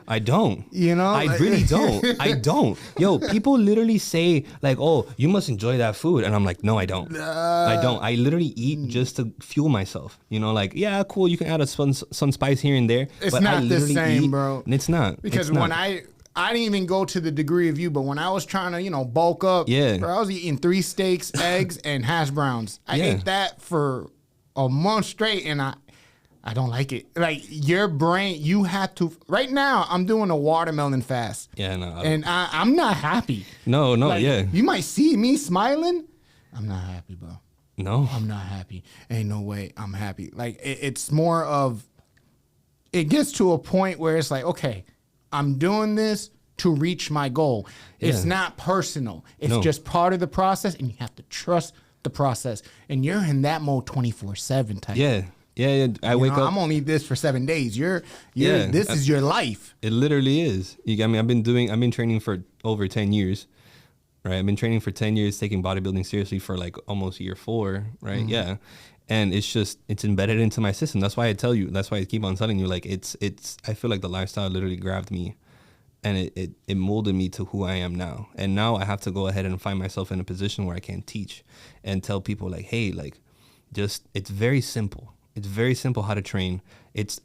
I don't. You know? I really don't. I don't. Yo, people literally say like, "Oh, you must enjoy that food." And I'm like, "No, I don't. I don't. I literally eat just to fuel myself." You know, like, yeah, cool, you can add some spice here and there. It's but not the same, bro. It's not. Because when I didn't even go to the degree of you, but when I was trying to, bulk up, bro, I was eating 3 steaks, eggs, and hash browns. I ate that for a month straight, and I don't like it. Like, your brain, you have to. Right now, I'm doing a watermelon fast. Yeah, no. And I'm not happy. No, like, You might see me smiling. I'm not happy, bro. No. I'm not happy. Ain't no way I'm happy. Like, it's more of, it gets to a point where it's like, okay, I'm doing this to reach my goal. It's not personal. It's just part of the process, and you have to trust the process. And you're in that mode 24/7 type. Yeah. I wake up. I'm only this for 7 days. This is your life. It literally is. You got me. I've been training for over 10 years, right? I've been training for 10 years, taking bodybuilding seriously for like almost year 4, right? Mm-hmm. Yeah. And it's embedded into my system. That's why I tell you, that's why I keep on telling you, like, I feel like the lifestyle literally grabbed me, and it molded me to who I am now. And now I have to go ahead and find myself in a position where I can teach and tell people like, hey, like, it's very simple. It's very simple how to train. It's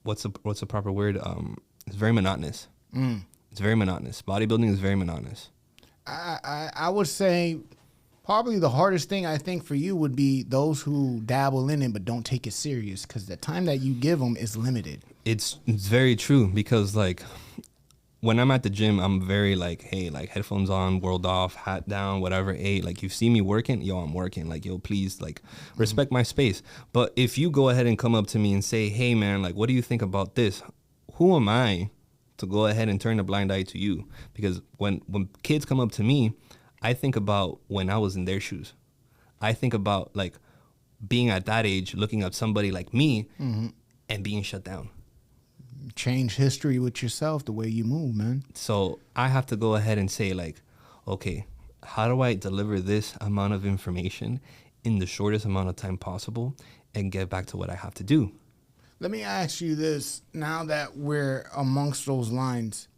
what's the proper word? It's very monotonous. It's very monotonous. Bodybuilding is very monotonous. I would say probably the hardest thing I think for you would be those who dabble in it but don't take it serious, because the time that you give them is limited. It's very true, because like when I'm at the gym, I'm very like, hey, like headphones on, world off, hat down, whatever. Hey, like you see me working, yo, I'm working. Like, yo, please, like, respect my space. But if you go ahead and come up to me and say, hey, man, like, what do you think about this? Who am I to go ahead and turn a blind eye to you? Because when kids come up to me, I think about when I was in their shoes. I think about like being at that age, looking at somebody like me and being shut down. Change history with yourself, the way you move, man. So I have to go ahead and say like, okay, how do I deliver this amount of information in the shortest amount of time possible and get back to what I have to do? Let me ask you this, now that we're amongst those lines,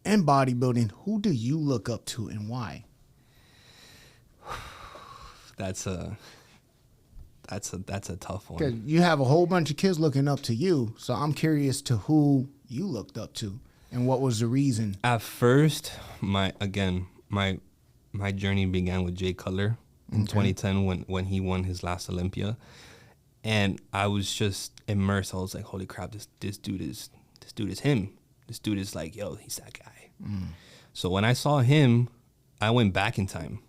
in bodybuilding, who do you look up to and why? That's a tough one. 'Cause you have a whole bunch of kids looking up to you, so I'm curious to who you looked up to and what was the reason. At first, my journey began with Jay Cutler in 2010 when he won his last Olympia, and I was just immersed. I was like, holy crap, this dude is him. This dude is like, yo, he's that guy. So when I saw him, I went back in time.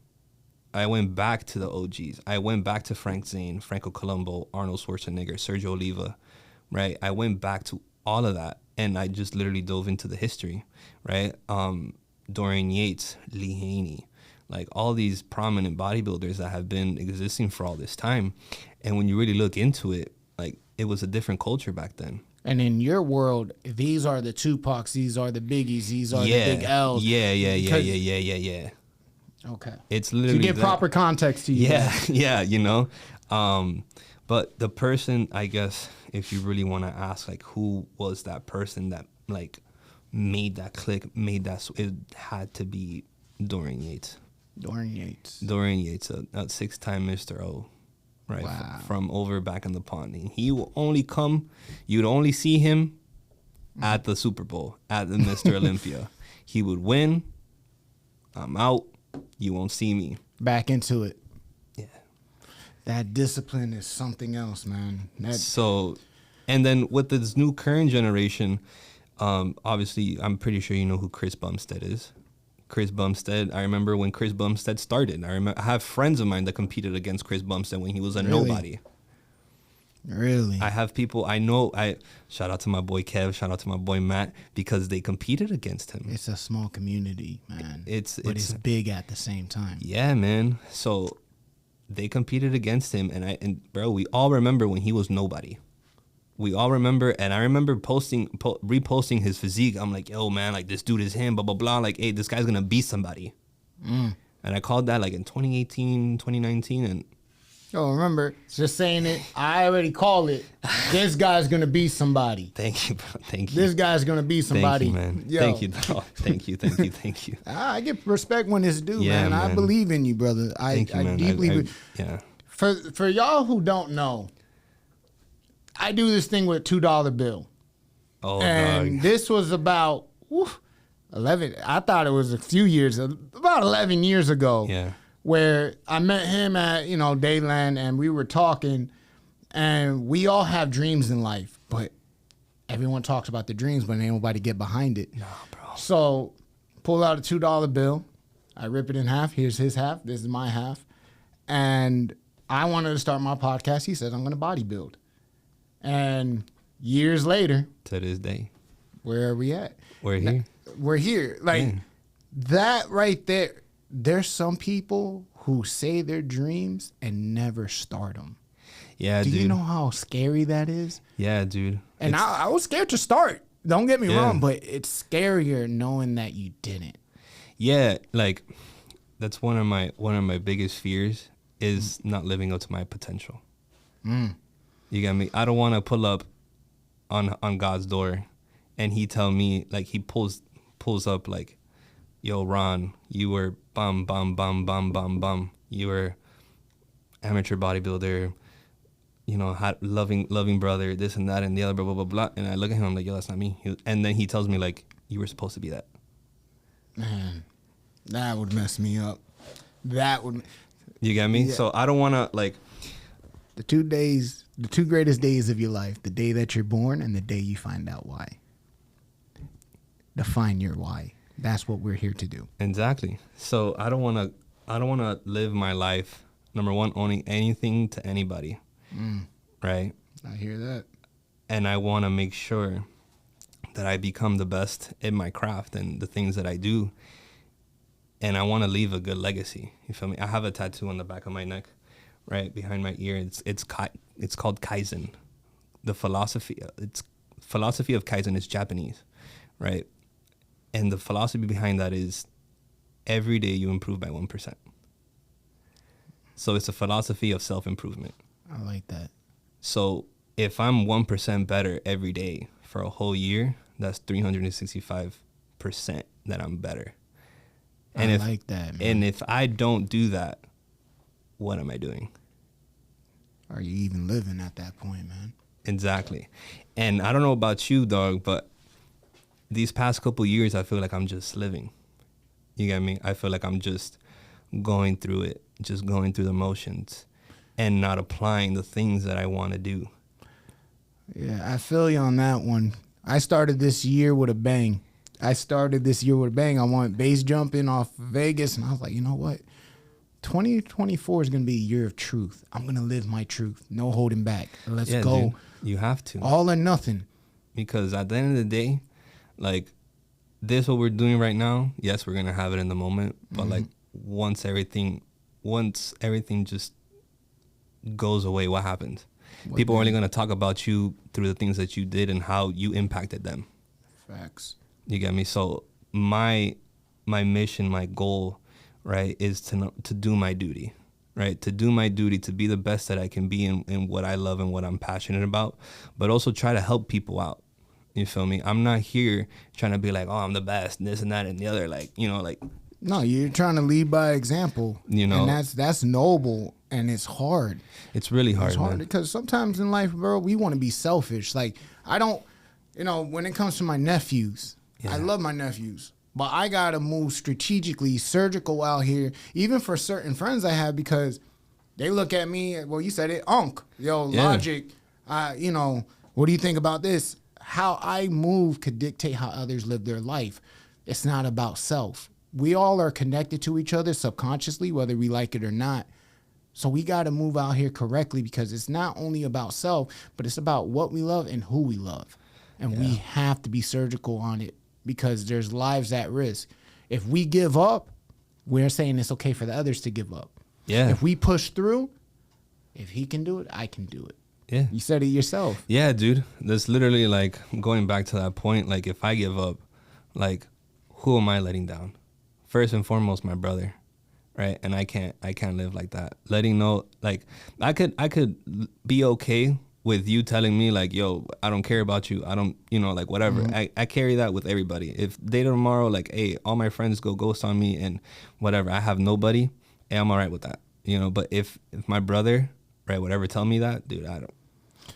I went back to the OGs. I went back to Frank Zane, Franco Columbu, Arnold Schwarzenegger, Sergio Oliva, right? I went back to all of that, and I just literally dove into the history, right? Dorian Yates, Lee Haney, like all these prominent bodybuilders that have been existing for all this time. And when you really look into it, like it was a different culture back then. And in your world, these are the Tupacs, these are the Biggies, these are the Big L's. Yeah. Okay. It's literally to give proper context to you. Yeah, you know. But the person, I guess, if you really want to ask, like, who was that person that, like, made that click, it had to be Dorian Yates. Dorian Yates, a 6-time Mr. O, right? Wow. From over back in the pond. And he will only come, you'd only see him at the Super Bowl, at the Mr. Olympia. He would win, I'm out. You won't see me. Back into it. Yeah. That discipline is something else, man. So, and then with this new current generation, obviously, I'm pretty sure you know who Chris Bumstead is. Chris Bumstead, I remember when Chris Bumstead started. I have friends of mine that competed against Chris Bumstead when he was a nobody. Really? I have people I know. Shout out to my boy Kev. Shout out to my boy Matt, because they competed against him. It's a small community, man. But it's big at the same time. Yeah, man. So they competed against him, and bro, we all remember when he was nobody. We all remember, and I remember reposting his physique. I'm like, yo, man, like, this dude is him, blah, blah, blah. Like, hey, this guy's going to beat somebody. And I called that, like, in 2018, 2019, and... Yo, remember, just saying it, I already called it. This guy's going to beat somebody. Thank you, bro. Thank you. This guy's going to beat somebody. Thank you, man. Yo. Thank you. Oh, thank you. I get respect when it's due, Yeah, man. I believe in you, brother. Thank you, man. Deeply... yeah. For y'all who don't know, I do this thing with $2 bill. Oh, and dog. This was about 11. I thought it was a few years, about 11 years ago. Yeah. Where I met him at, Dayland, and we were talking, and we all have dreams in life, but everyone talks about the dreams, but ain't nobody get behind it. No, bro. So pull out a $2 bill. I rip it in half. Here's his half. This is my half. And I wanted to start my podcast. He said, I'm going to bodybuild. And years later. To this day. Where are we at? We're here. We're here. Like, that right there. There's some people who say their dreams and never start them. Yeah, dude. Do you know how scary that is? Yeah, dude. And I was scared to start. Don't get me wrong, but it's scarier knowing that you didn't. Yeah, like that's one of my biggest fears is not living up to my potential. You get me? I don't want to pull up on God's door and he tell me, like, he pulls up like, yo, Ron, you were bum. You were amateur bodybuilder, loving brother, this and that and the other, blah, blah, blah, blah. And I look at him, I'm like, yo, that's not me. And then he tells me, like, you were supposed to be that. Man, that would mess me up. You get me? Yeah. So I don't want to, like... The two greatest days of your life, the day that you're born and the day you find out why. Define your why. That's what we're here to do. Exactly. So I don't want to live my life, number one, owning anything to anybody. Right? I hear that. And I want to make sure that I become the best in my craft and the things that I do. And I want to leave a good legacy. You feel me? I have a tattoo on the back of my neck, right behind my ear. It's called Kaizen. The philosophy of Kaizen is Japanese, right? And the philosophy behind that is every day you improve by 1%. So it's a philosophy of self-improvement. I like that. So if I'm 1% better every day for a whole year, that's 365% that I'm better. And I like that, man. And if I don't do that, what am I doing? Are you even living at that point, man? Exactly. And I don't know about you, dog, but these past couple years, I feel like I'm just living. You get me? I feel like I'm just going through it, just going through the motions and not applying the things that I want to do. Yeah, I feel you on that one. I started this year with a bang. I went base jumping off Vegas, and I was like, you know what? 2024 is going to be a year of truth. I'm going to live my truth. No holding back. Let's go. Dude, you have to. All or nothing. Because at the end of the day, like, this what we're doing right now, yes, we're going to have it in the moment, but like once everything just goes away, what happens? People are only going to talk about you through the things that you did and how you impacted them. Facts. You get me? So my mission, my goal, right, is to do my duty, right? To do my duty, to be the best that I can be in what I love and what I'm passionate about, but also try to help people out. You feel me? I'm not here trying to be like, oh, I'm the best, this and that and the other, like, like. No, you're trying to lead by example. And that's noble, and it's hard. It's really hard, It's hard because sometimes in life, bro, we want to be selfish. Like, I don't, when it comes to my nephews, I love my nephews, but I got to move strategically, surgical out here, even for certain friends I have, because they look at me, well, you said it, logic, what do you think about this? How I move could dictate how others live their life. It's not about self. We all are connected to each other subconsciously, whether we like it or not. So we got to move out here correctly, because it's not only about self, but it's about what we love and who we love. And we have to be surgical on it, because there's lives at risk. If we give up, we're saying it's okay for the others to give up. Yeah. If we push through, if he can do it, I can do it. Yeah. You said it yourself. Yeah, dude. That's literally like going back to that point. Like if I give up, like who am I letting down? First and foremost, my brother, right? And I can't live like that. Letting know, like I could be okay with you telling me like, yo, I don't care about you. I don't, like whatever. I carry that with everybody. If they tomorrow, like, hey, all my friends go ghost on me and whatever, I have nobody, hey, I'm all right with that. But if my brother, right, whatever, tell me that, dude,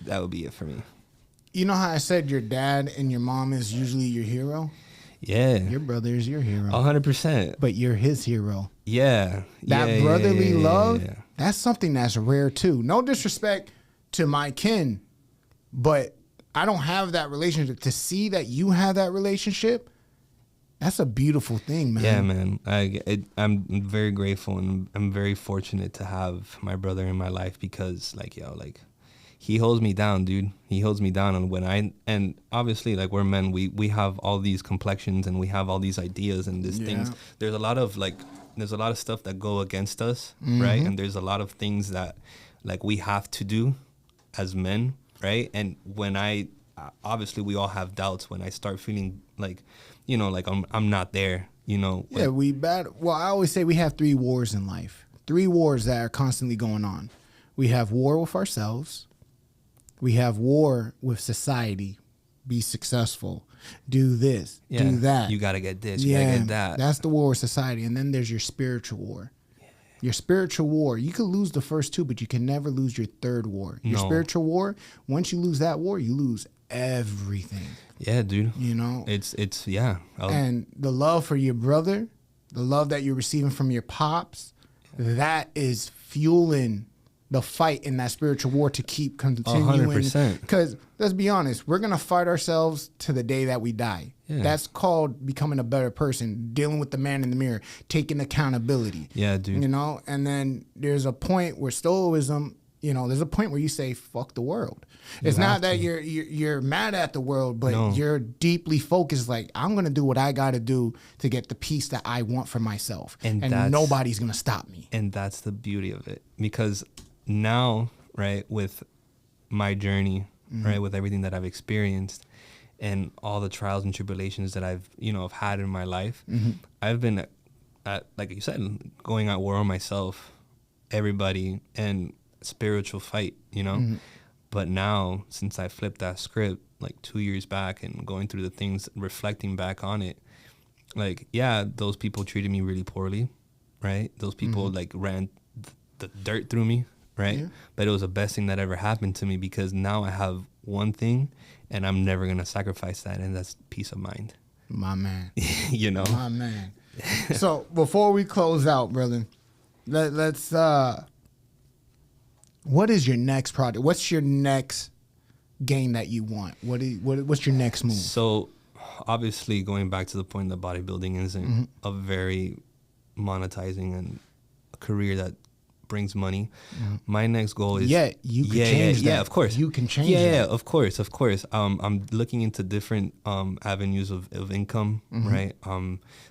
that would be it for me. You know how I said your dad and your mom is usually your hero? Yeah. Your brother is your hero. 100%. But you're his hero. Yeah. That brotherly love, that's something that's rare too. No disrespect to my kin, but I don't have that relationship. To see that you have that relationship, that's a beautiful thing, man. Yeah, man. I'm very grateful and I'm very fortunate to have my brother in my life because, like, he holds me down, dude. He holds me down. And obviously, like, we're men, we have all these complexions and we have all these ideas and these things. There's a lot of stuff that go against us, right? And there's a lot of things that, like, we have to do as men, right? And when obviously we all have doubts when I start feeling like, like I'm not there, Yeah, well, I always say we have 3 wars in life. 3 wars that are constantly going on. We have war with ourselves. We have war with society. Be successful. Do this. Do that. You got to get this. You got to get that. That's the war with society. And then there's your spiritual war. Yeah. Your spiritual war. You can lose the first 2, but you can never lose your 3rd war. Your spiritual war, once you lose that war, you lose everything. Yeah, dude. It's yeah. And the love for your brother, the love that you're receiving from your pops, that is fueling the fight in that spiritual war to keep continuing. 100%. Because let's be honest, we're going to fight ourselves to the day that we die. Yeah. That's called becoming a better person, dealing with the man in the mirror, taking accountability. Yeah, dude. And then there's a point where stoicism, there's a point where you say, fuck the world. It's not that you're mad at the world, but you're deeply focused. Like, I'm going to do what I got to do to get the peace that I want for myself. And nobody's going to stop me. And that's the beauty of it. Because now, right, with my journey, right, with everything that I've experienced and all the trials and tribulations that I've had in my life, I've been at, like you said, going at war on myself, everybody, and spiritual fight, But now, since I flipped that script like 2 years back and going through the things, reflecting back on it, like, yeah, those people treated me really poorly, right? Those people like ran the dirt through me, right? Yeah. But it was the best thing that ever happened to me because now I have one thing and I'm never going to sacrifice that, and that's peace of mind. My man. My man. So before we close out, brother, let's what is your next project? What's your next game that you want? What's your next move? So obviously going back to the point that bodybuilding isn't a very monetizing and a career that brings money. My next goal is you can change that. Yeah, of course. You can change that. Yeah, of course. I'm looking into different avenues of income, right?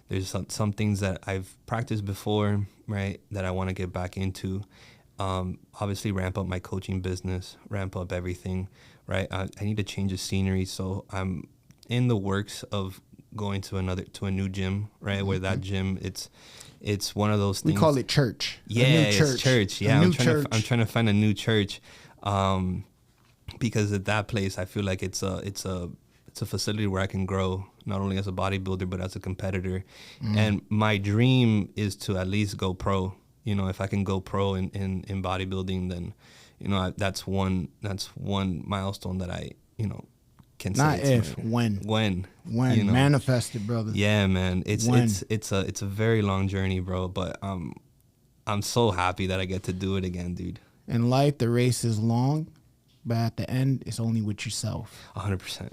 There's some things that I've practiced before, right, that I want to get back into. Obviously ramp up my coaching business, ramp up everything, right? I need to change the scenery, so I'm in the works of going to a new gym, right? Where that gym, it's one of those things. We call it church. Yeah, it's church. Yeah, I'm trying to find a new church, because at that place I feel like it's a facility where I can grow not only as a bodybuilder but as a competitor. And my dream is to at least go pro. If I can go pro in bodybuilding, then that's one milestone that I can say. Not if, when manifest it, brother. Yeah, man. It's a very long journey, bro. But I'm so happy that I get to do it again, dude. In life, the race is long, but at the end, it's only with yourself. 100%.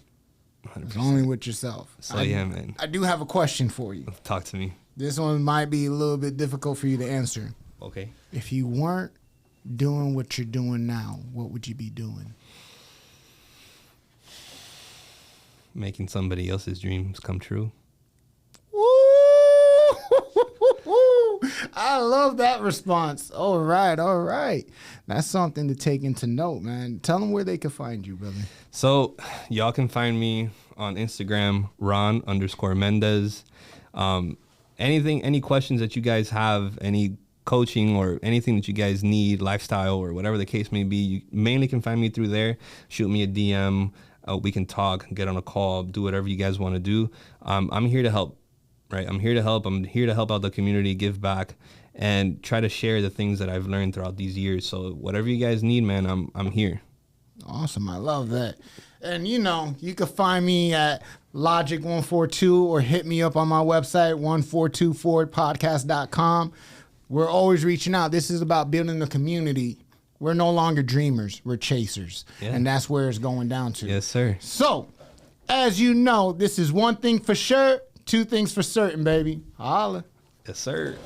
It's only with yourself. So yeah, man. I do have a question for you. Talk to me. This one might be a little bit difficult for you to answer. Okay. If you weren't doing what you're doing now, what would you be doing? Making somebody else's dreams come true. Woo! I I love that response. All right. That's something to take into note, man. Tell them where they can find you, brother. So y'all can find me on Instagram, Ron_Mendez. Any questions that you guys have, any coaching or anything that you guys need, lifestyle or whatever the case may be, you mainly can find me through there. Shoot me a DM. We can talk, get on a call, do whatever you guys want to do. I'm here to help, right? I'm here to help. I'm here to help out the community, give back, and try to share the things that I've learned throughout these years. So whatever you guys need, man, I'm here. Awesome. I love that. And, you can find me at Logic142 or hit me up on my website, 142forwardpodcast.com. We're always reaching out. This is about building the community. We're no longer dreamers. We're chasers. Yeah. And that's where it's going down to. Yes, sir. So, as you know, this is one thing for sure, two things for certain, baby. Holla. Yes, sir.